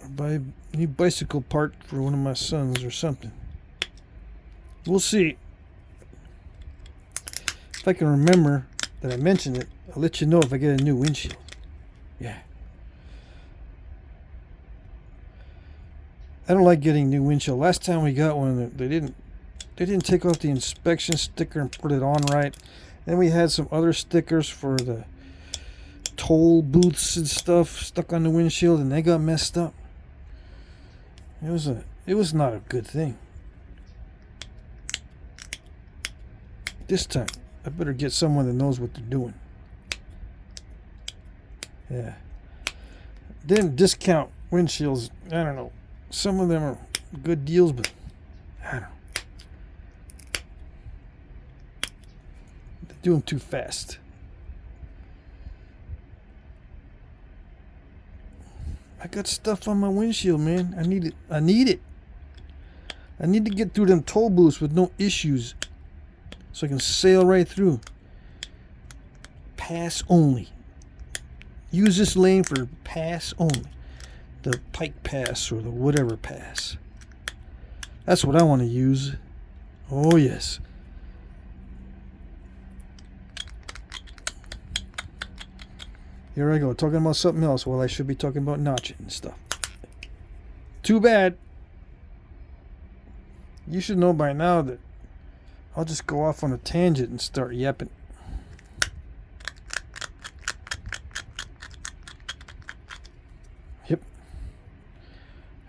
Or buy a new bicycle part for one of my sons or something. We'll see. If I can remember that I mentioned it, I'll let you know if I get a new windshield. Yeah. I don't like getting new windshield. Last time we got one, they didn't take off the inspection sticker and put it on right. Then we had some other stickers for the toll booths and stuff stuck on the windshield, and they got messed up. It was not a good thing. This time, I better get someone that knows what they're doing. Yeah. Then discount windshields. I don't know. Some of them are good deals, but I don't know. Do them too fast. I got stuff on my windshield, man. I need it. I need to get through them toll booths with no issues, so I can sail right through. Pass only. Use this lane for pass only. The Pike Pass or the whatever pass. That's what I want to use. Oh yes. Here I go, talking about something else while I should be talking about notching and stuff. Too bad. You should know by now that I'll just go off on a tangent and start yapping. Yep.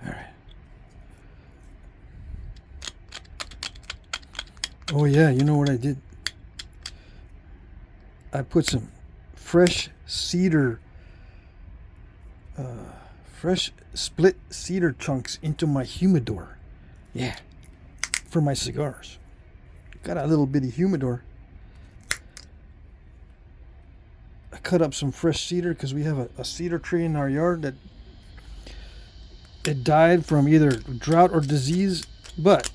Alright. Oh yeah, you know what I did? I put some fresh cedar, fresh split cedar chunks into my humidor. Yeah, for my cigars. Got a little bitty humidor. I cut up some fresh cedar because we have a cedar tree in our yard that it died from either drought or disease, but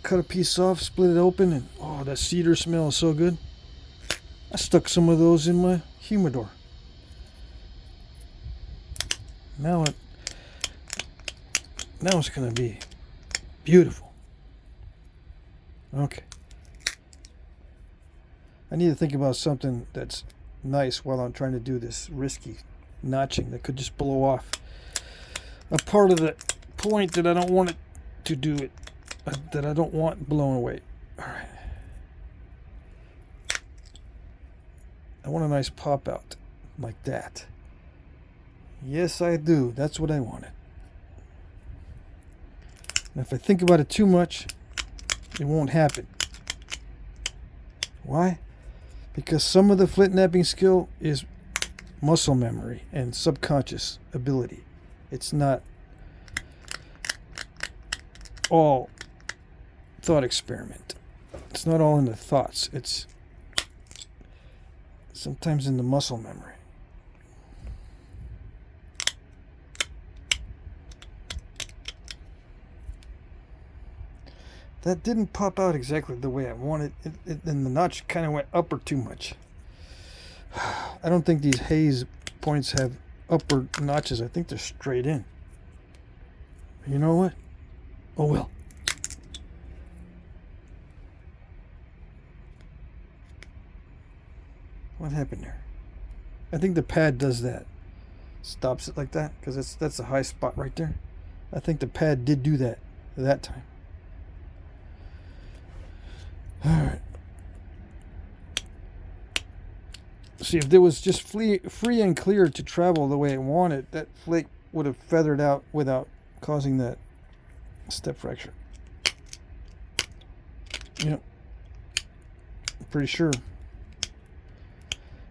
cut a piece off, split it open, and oh, that cedar smell is so good. I stuck some of those in my humidor. Now it's gonna be beautiful. Okay. I need to think about something that's nice while I'm trying to do this risky notching that could just blow off a part of the point that I don't want it to do it, that I don't want blown away. All right. I want a nice pop out like that. Yes, I do. That's what I wanted. And if I think about it too much, it won't happen. Why? Because some of the Flintknapping skill is muscle memory and subconscious ability. It's not all thought experiment. It's not all in the thoughts. It's sometimes in the muscle memory. That didn't pop out exactly the way I wanted. And the notch kind of went upper too much. I don't think these haze points have upper notches. I think they're straight in. You know what? Oh well. What happened there? I think the pad does that. Stops it like that because that's a high spot right there. I think the pad did do that time. Alright. See, if there was just free and clear to travel the way it wanted, that flake would have feathered out without causing that step fracture. Yep. I'm pretty sure.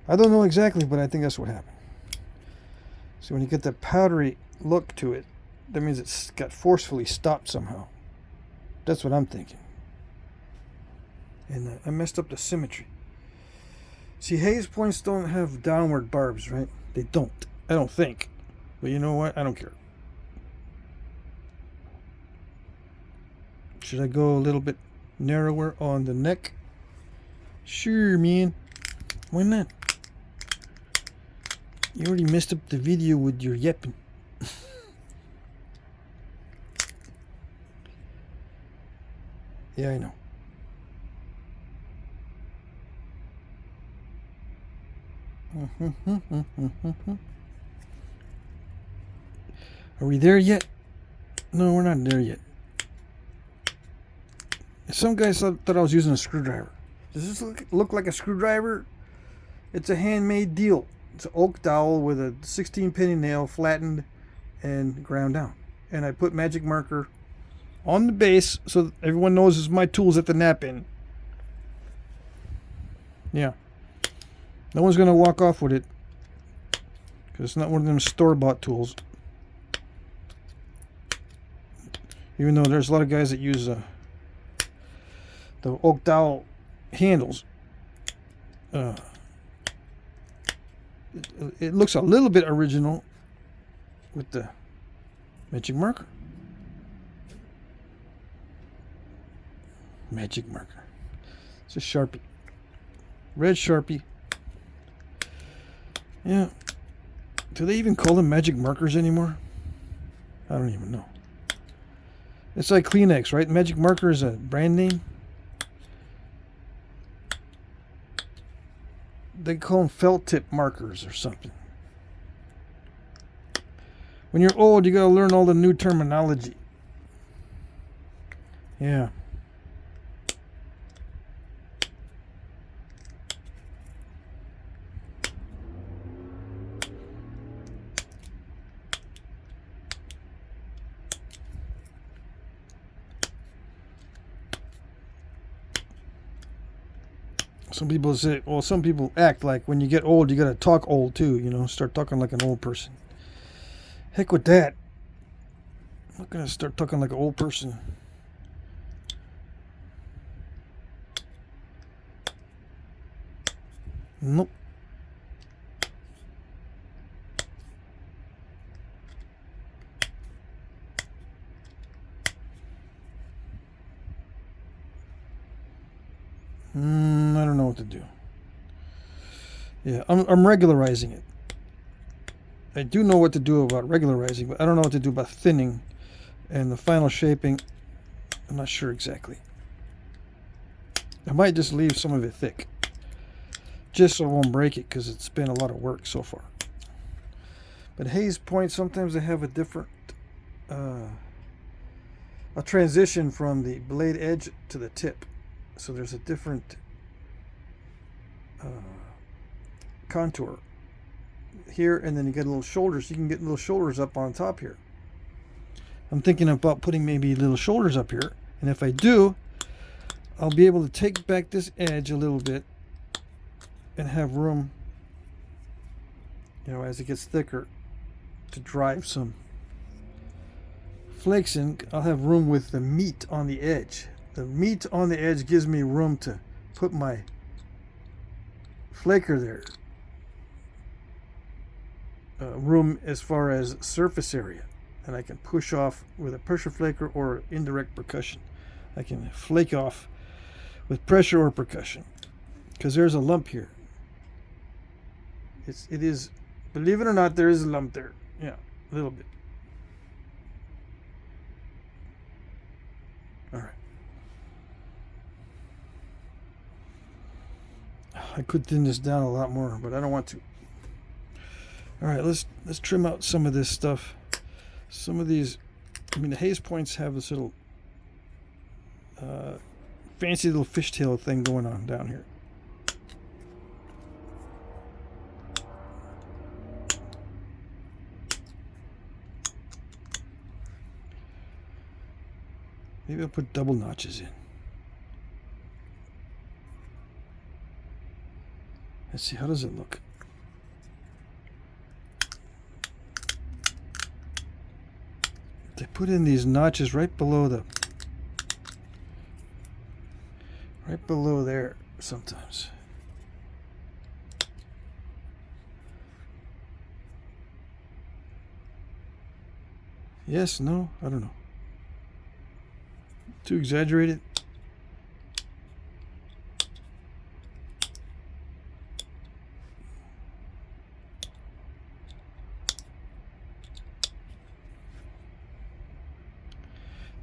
I don't know exactly, but I think that's what happened. So when you get that powdery look to it, that means it's got forcefully stopped somehow. That's what I'm thinking. And I messed up the symmetry. See, haze points don't have downward barbs, right? They don't. I don't think. But you know what? I don't care. Should I go a little bit narrower on the neck? Sure, man. Why not? You already messed up the video with your yapping. Yeah, I know. Are we there yet? No, we're not there yet. Some guys thought I was using a screwdriver. Does this look like a screwdriver? It's a handmade deal. It's an oak dowel with a 16 penny nail flattened and ground down. And I put magic marker on the base so that everyone knows it's my tools at the nap in. Yeah. No one's going to walk off with it. Because it's not one of them store-bought tools. Even though there's a lot of guys that use the oak dowel handles. It looks a little bit original with the magic marker. Magic marker. It's a Sharpie. Red Sharpie. Yeah. Do they even call them magic markers anymore? I don't even know. It's like Kleenex, right? Magic marker is a brand name. they call them felt tip markers or something. When you're old, you gotta learn all the new terminology. Yeah. Some people say, well, some people act like when you get old, you gotta talk old too, you know, start talking like an old person. Heck with that. I'm not gonna start talking like an old person. Nope. I don't know what to do. Yeah, I'm regularizing it. I do know what to do about regularizing, but I don't know what to do about thinning and the final shaping. I'm not sure exactly. I might just leave some of it thick, just so I won't break it, because it's been a lot of work so far. But haze points, sometimes they have a different a transition from the blade edge to the tip. So there's a different contour here, and then you get little shoulders. You can get little shoulders up on top here. I'm thinking about putting maybe little shoulders up here, and if I do, I'll be able to take back this edge a little bit and have room, you know, as it gets thicker, to drive some flakes in. I'll have room with the meat on the edge. The meat on the edge gives me room to put my flaker there. Room as far as surface area. And I can push off with a pressure flaker or indirect percussion. I can flake off with pressure or percussion. Because there's a lump here. It is, believe it or not, there is a lump there. Yeah, a little bit. Alright. I could thin this down a lot more, but I don't want to. All right, let's trim out some of this stuff. Some of these, I mean, the haze points have this little fancy little fishtail thing going on down here. Maybe I'll put double notches in. Let's see, how does it look? They put in these notches right below there sometimes. Yes, no, I don't know. Too exaggerated?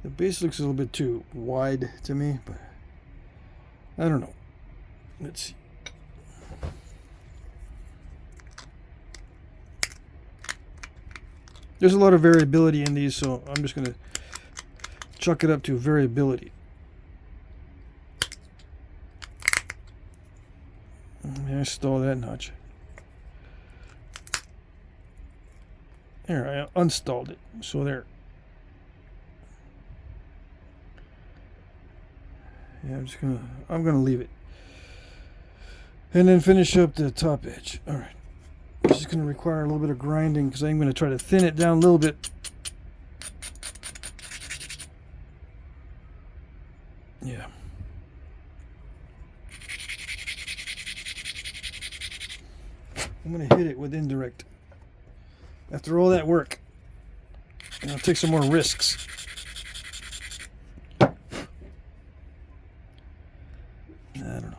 The base looks a little bit too wide to me, but I don't know. Let's see. There's a lot of variability in these, so I'm just going to chuck it up to variability. I stole that notch. There, I unstalled it. So there. Yeah, I'm gonna leave it. And then finish up the top edge. Alright. This is gonna require a little bit of grinding because I'm gonna try to thin it down a little bit. Yeah. I'm gonna hit it with indirect. After all that work, I'll take some more risks. I don't know.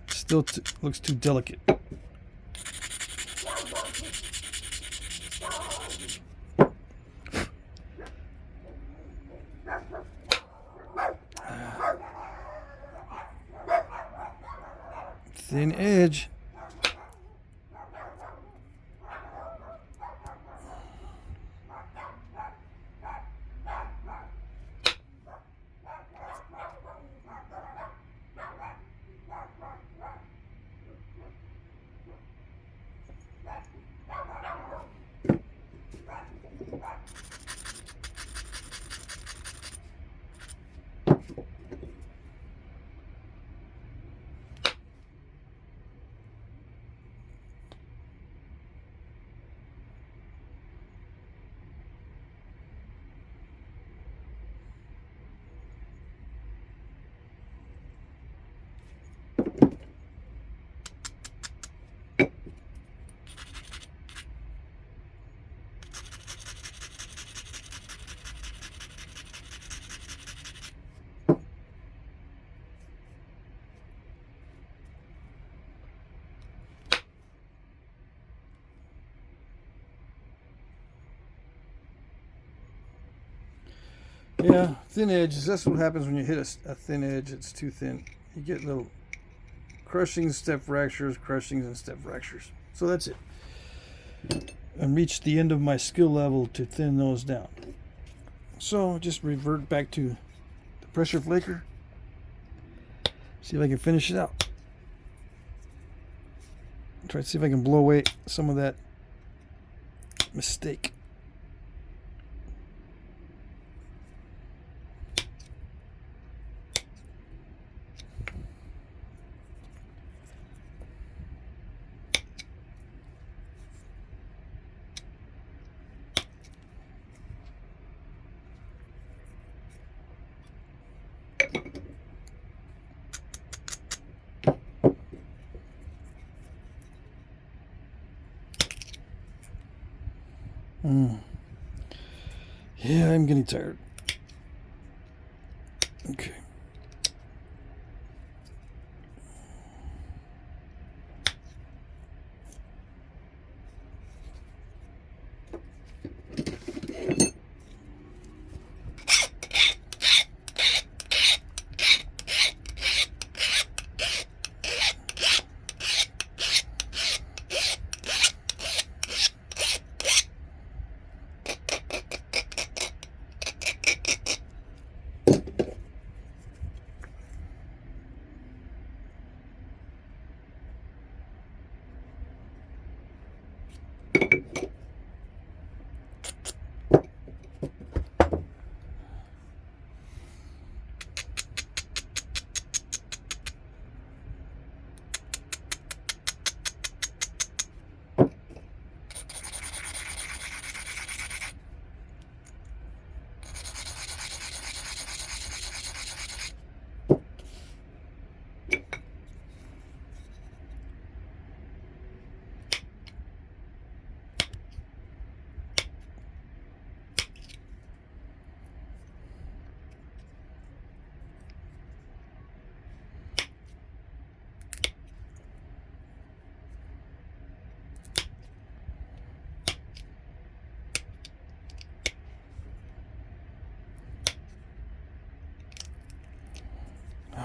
Still looks too delicate. Thin edge. Yeah, thin edges. That's what happens when you hit a thin edge. It's too thin. You get little crushings, step fractures, crushings, and step fractures. So that's it. And reached the end of my skill level to thin those down. So just revert back to the pressure flaker. See if I can finish it out. Try to see if I can blow away some of that mistake. Yeah, I'm getting tired. Okay.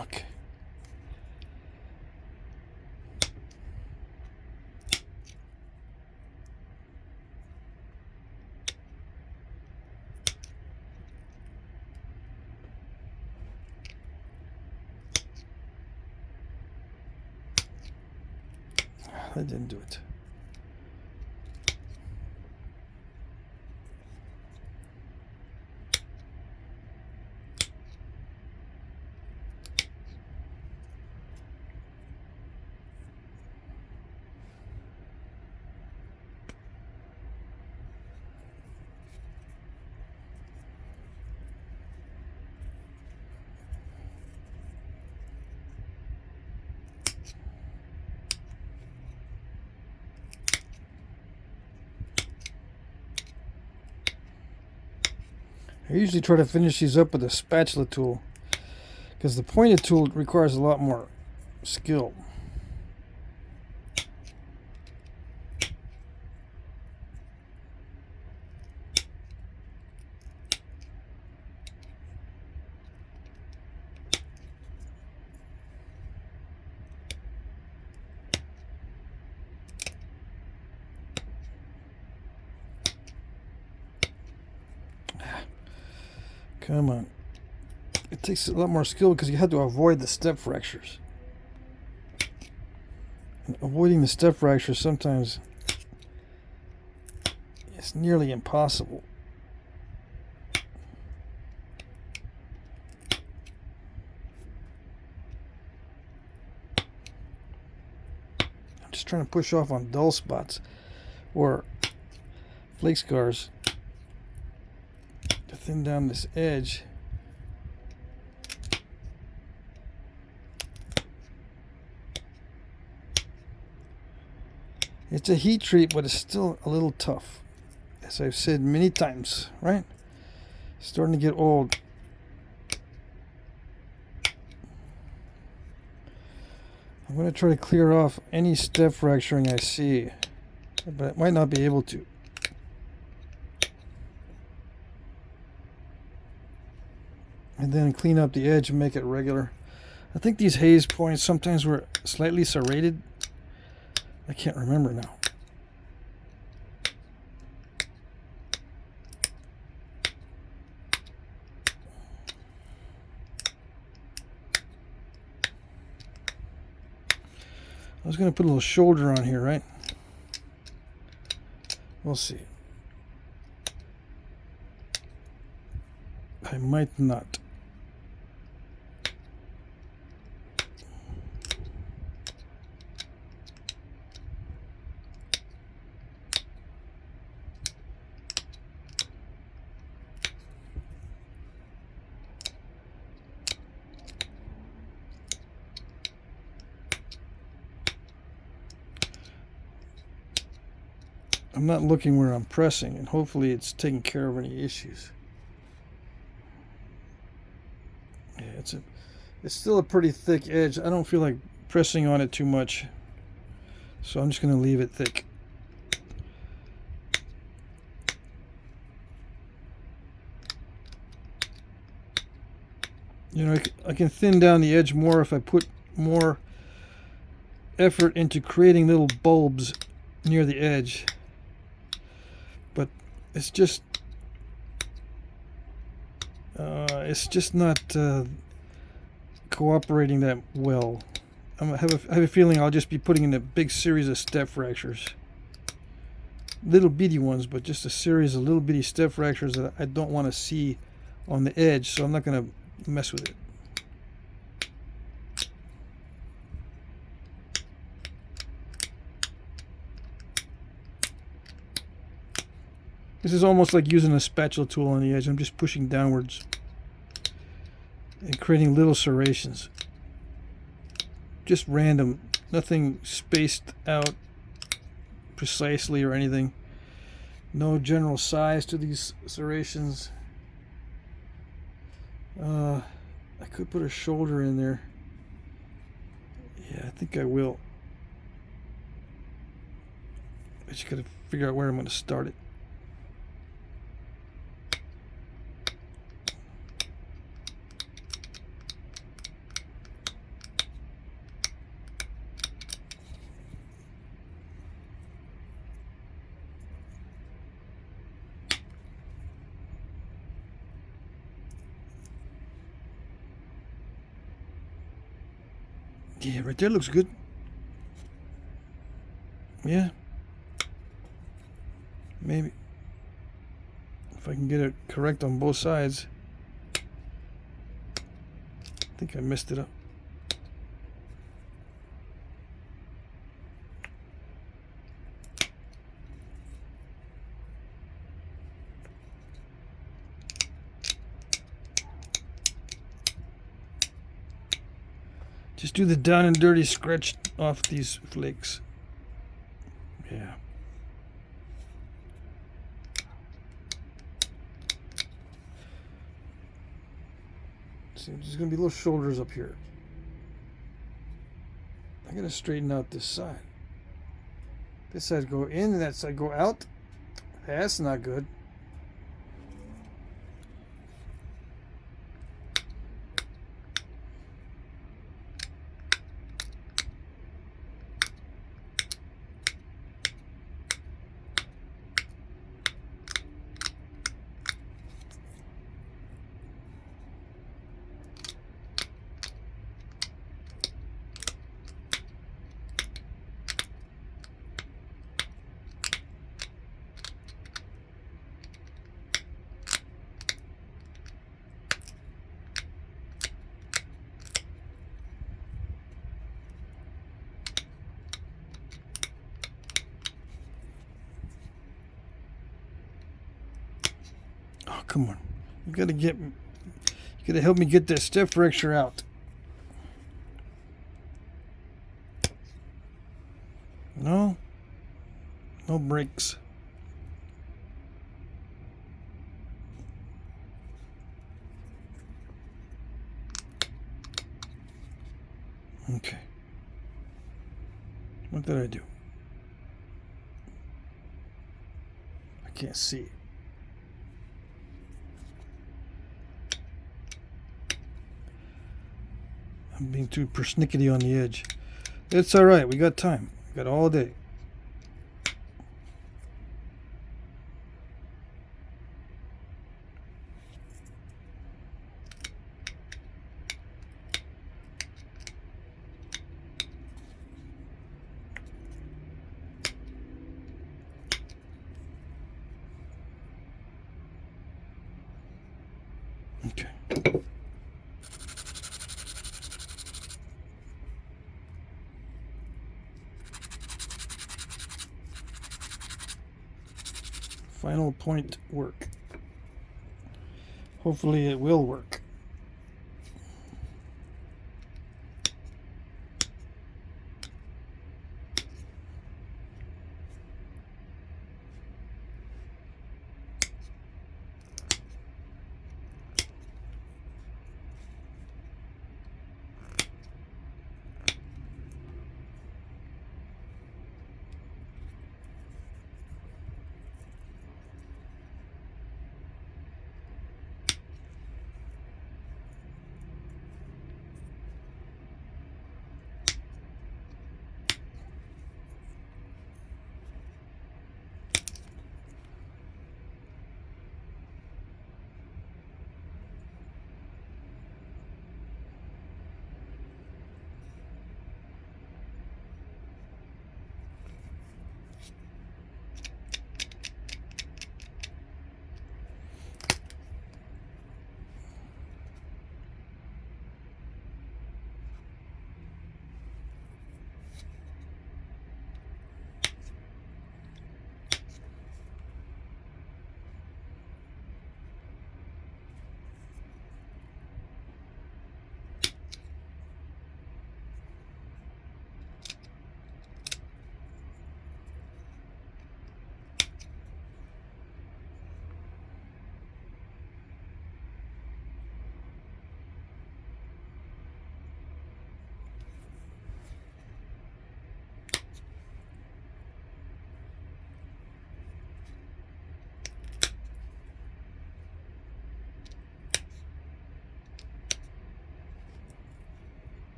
Okay. That didn't do it. I usually try to finish these up with a spatula tool because the pointed tool requires a lot more skill. Come on. It takes a lot more skill because you have to avoid the step fractures. And avoiding the step fractures sometimes it's nearly impossible. I'm just trying to push off on dull spots or flake scars to thin down this edge. It's a heat treat, but it's still a little tough. As I've said many times, right? Starting to get old. I'm going to try to clear off any step fracturing I see, but I might not be able to. And then clean up the edge and make it regular. I think these haze points sometimes were slightly serrated. I can't remember now. I was going to put a little shoulder on here, right? We'll see. I might not. I'm not looking where I'm pressing, and hopefully it's taking care of any issues. Yeah, it's still a pretty thick edge. I don't feel like pressing on it too much, so I'm just going to leave it thick. You know, I can thin down the edge more if I put more effort into creating little bulbs near the edge. But it's just not cooperating that well. I have a feeling I'll just be putting in a big series of step fractures. Little bitty ones, but just a series of little bitty step fractures that I don't want to see on the edge, so I'm not going to mess with it. This is almost like using a spatula tool on the edge. I'm just pushing downwards and creating little serrations. Just random, nothing spaced out precisely or anything. No general size to these serrations. I could put a shoulder in there. Yeah, I think I will. I just gotta figure out where I'm gonna start it. Yeah, right there looks good. Yeah. Maybe. If I can get it correct on both sides. I think I messed it up. Just do the down and dirty scratch off these flakes. Yeah. See, there's going to be little shoulders up here. I got to straighten out this side. This side go in and that side go out. That's not good. come on. You gotta help me get that step fracture out. No? No brakes. Okay. What did I do? I can't see. I'm being too persnickety on the edge. It's alright, we got time. We got all day. Okay. Final point work. Hopefully it will work.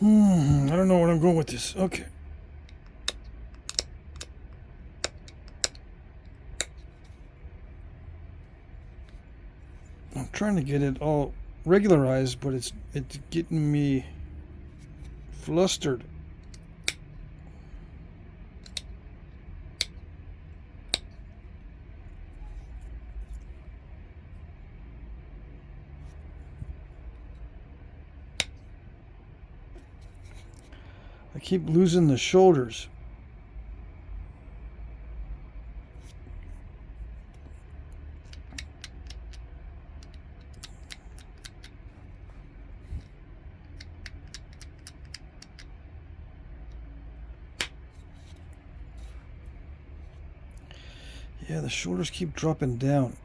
I don't know where I'm going with this. Okay. I'm trying to get it all regularized, but it's getting me flustered. I keep losing the shoulders. Yeah, the shoulders keep dropping down.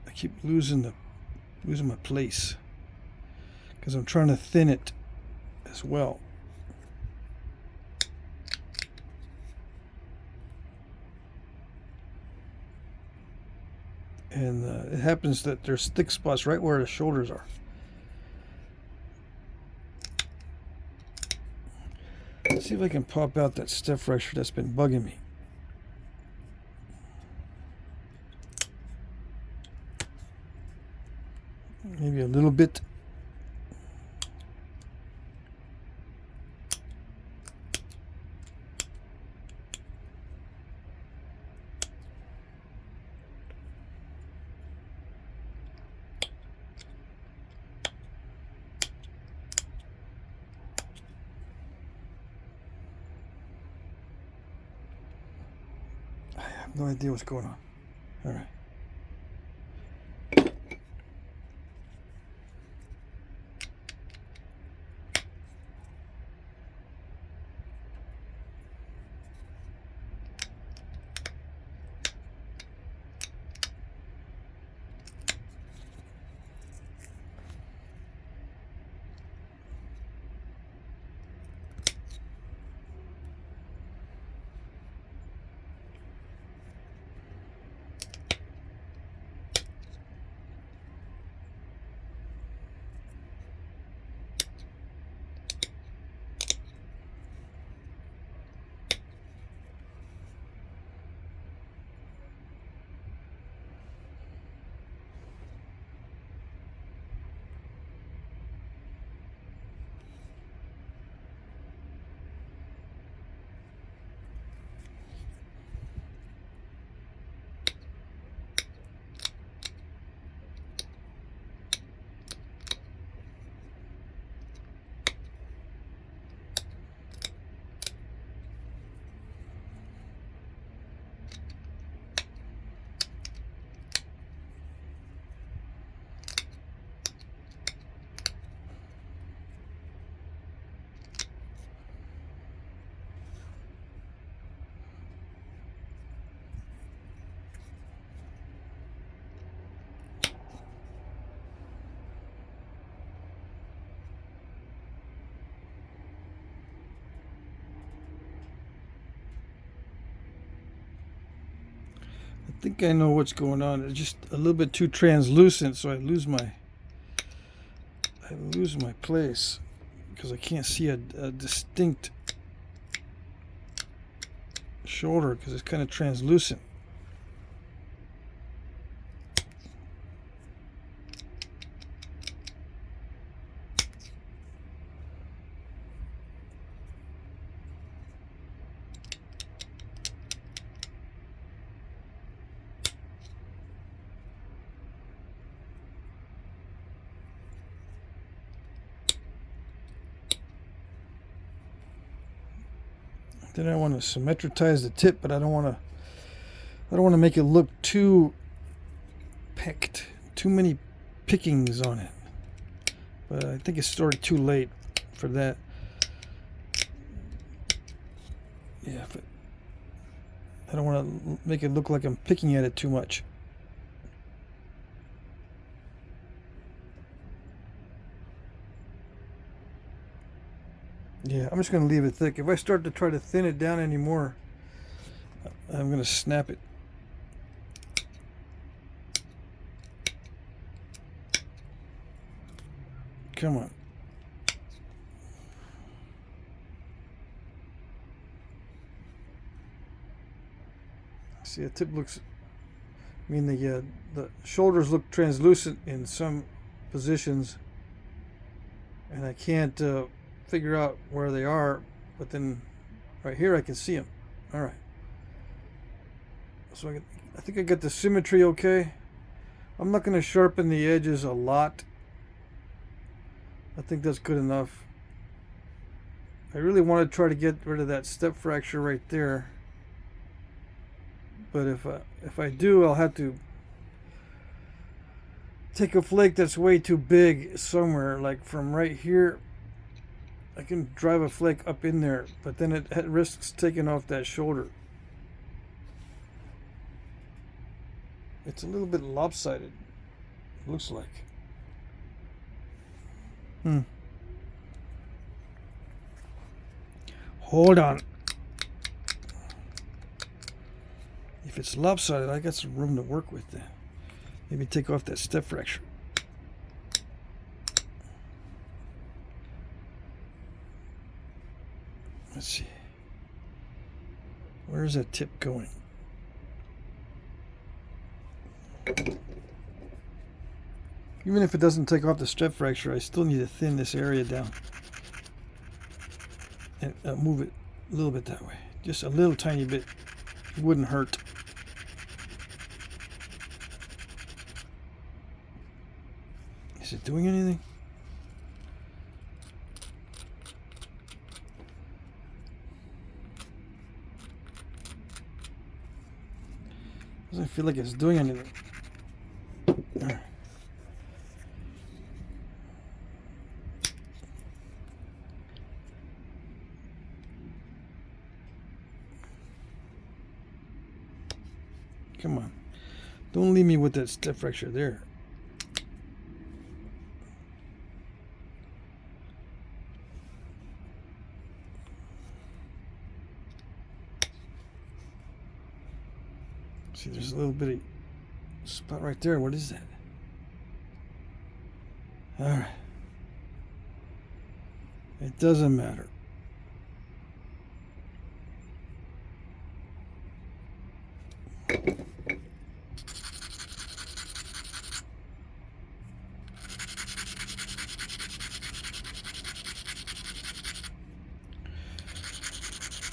I keep losing my place because I'm trying to thin it as well. And it happens that there's thick spots right where the shoulders are. Let's see if I can pop out that step fracture that's been bugging me. Maybe a little bit. No idea what's going on. All right. I think I know what's going on. It's just a little bit too translucent, so I lose my place because I can't see a distinct shoulder because it's kind of translucent. Then I want to symmetritize the tip, but I don't want to make it look too picked, too many pickings on it. But I think it's already too late for that. Yeah, but I don't want to make it look like I'm picking at it too much. Yeah, I'm just going to leave it thick. If I start to try to thin it down anymore, I'm going to snap it. Come on. See, the tip looks, I mean, the shoulders look translucent in some positions, and I can't figure out where they are, but then right here I can see them. All right, so I think I got the symmetry okay. I'm not going to sharpen the edges a lot. I think that's good enough. I really want to try to get rid of that step fracture right there, but if I do, I'll have to take a flake that's way too big somewhere, like from right here. I can drive a flake up in there, but then it risks taking off that shoulder. It's a little bit lopsided, looks like. Hold on. If it's lopsided, I got some room to work with then. Maybe take off that step fracture. Let's see. Where's that tip going? Even if it doesn't take off the step fracture, I still need to thin this area down. And move it a little bit that way. Just a little tiny bit. It wouldn't hurt. Is it doing anything? feel like it's doing anything. Come on. Don't leave me with that step fracture there. See, there's a little bitty spot right there. What is that? All right. It doesn't matter.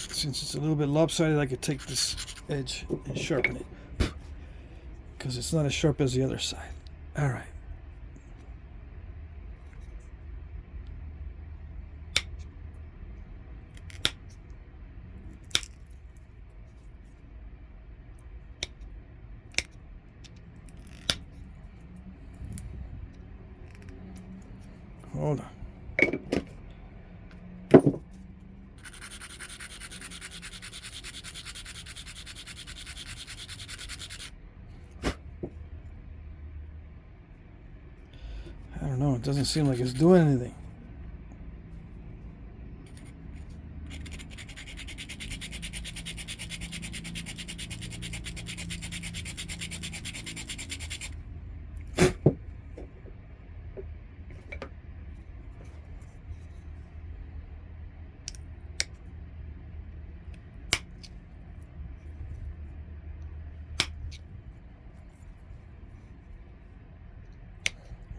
Since it's a little bit lopsided, I could take this edge and sharpen it, because it's not as sharp as the other side. All right. Hold on. I don't know, it doesn't seem like it's doing anything.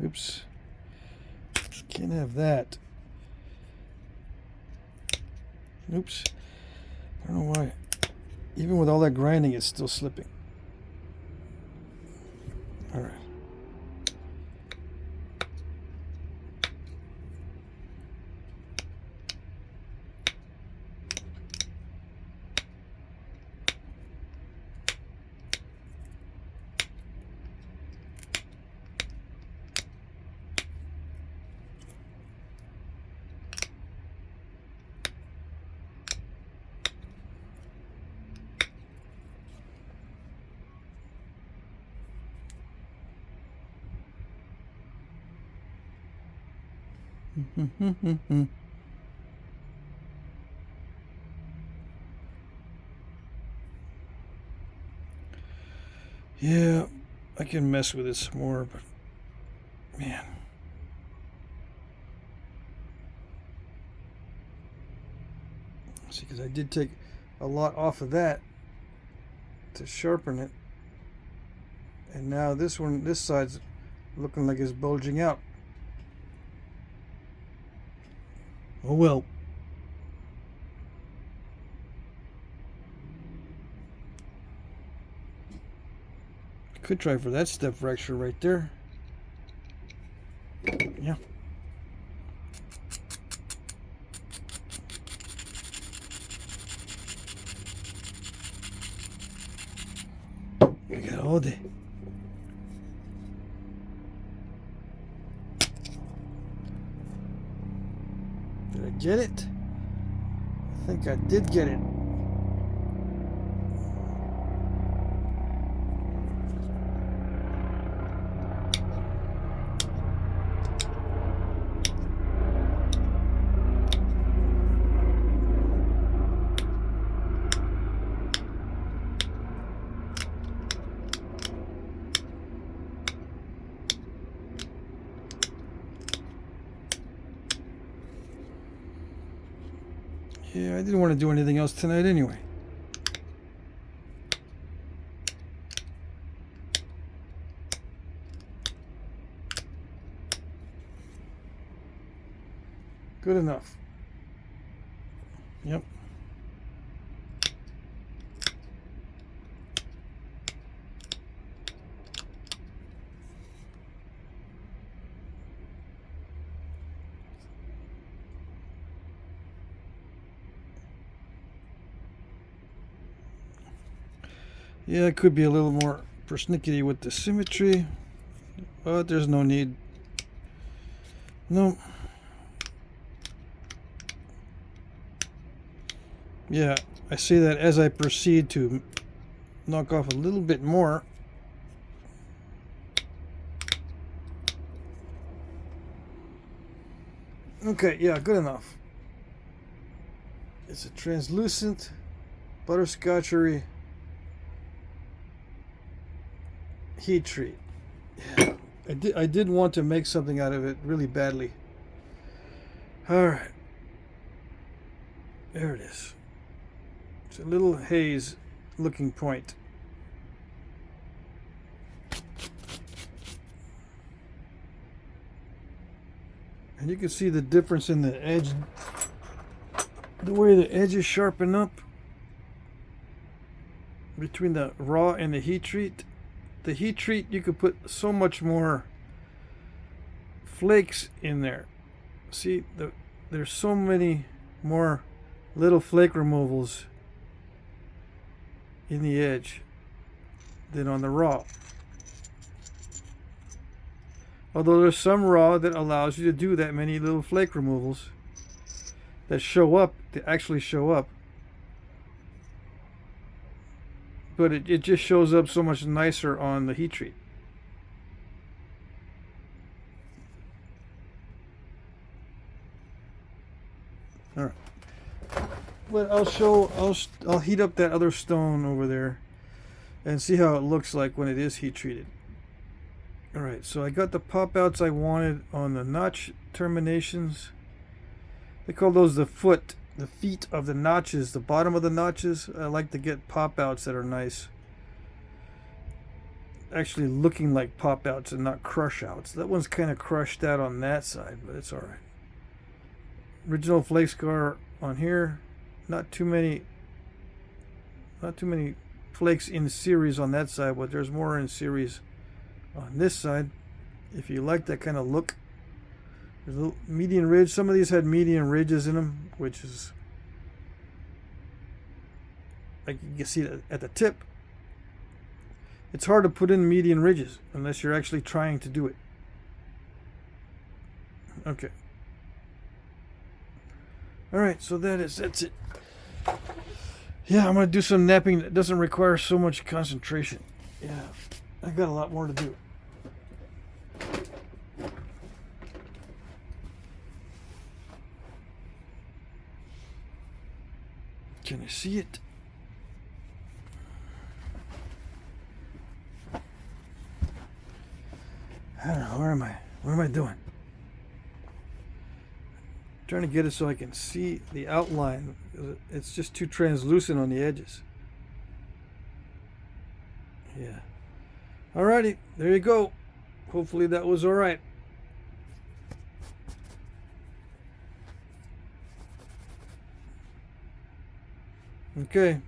Oops. Can't have that. Oops. I don't know why. Even with all that grinding, it's still slipping. All right. Yeah, I can mess with it some more, but man. See, because I did take a lot off of that to sharpen it, and now this side's looking like it's bulging out. Oh well. Could try for that step fracture right there. Yeah. We got all day. Did I get it? I think I did get it. Yeah, I didn't want to do anything else tonight anyway. Good enough. Yep. Yeah, it could be a little more persnickety with the symmetry, but there's no need. No. Yeah, I say that as I proceed to knock off a little bit more. Okay, yeah, good enough. It's a translucent, butterscotchery heat treat. Yeah, I did want to make something out of it really badly. All right, there it is. It's a little haze looking point. And you can see the difference in the edge, the way the edges sharpen up between the raw and the heat treat. The heat treat, you could put so much more flakes in there. See, there's so many more little flake removals in the edge than on the raw. Although there's some raw that allows you to do that many little flake removals that show up, that actually show up. But it just shows up so much nicer on the heat treat. All right. But I'll heat up that other stone over there and see how it looks like when it is heat treated. Alright, so I got the pop outs I wanted on the notch terminations. They call those the feet of the notches, the bottom of the notches. I like to get pop outs that are nice. Actually looking like pop outs and not crush outs. That one's kind of crushed out on that side, but it's alright. Original flake scar on here. Not too many flakes in series on that side, but there's more in series on this side. If you like that kind of look, there's a little median ridge. Some of these had median ridges in them, which is like you can see at the tip. It's hard to put in median ridges unless you're actually trying to do it. Okay. Alright, so that's it. Yeah, I'm going to do some knapping that doesn't require so much concentration. Yeah, I got a lot more to do. Can you see it? I don't know, where am I? What am I doing? Trying to get it so I can see the outline. It's just too translucent on the edges. Yeah. Alrighty, there you go. Hopefully that was alright. Okay.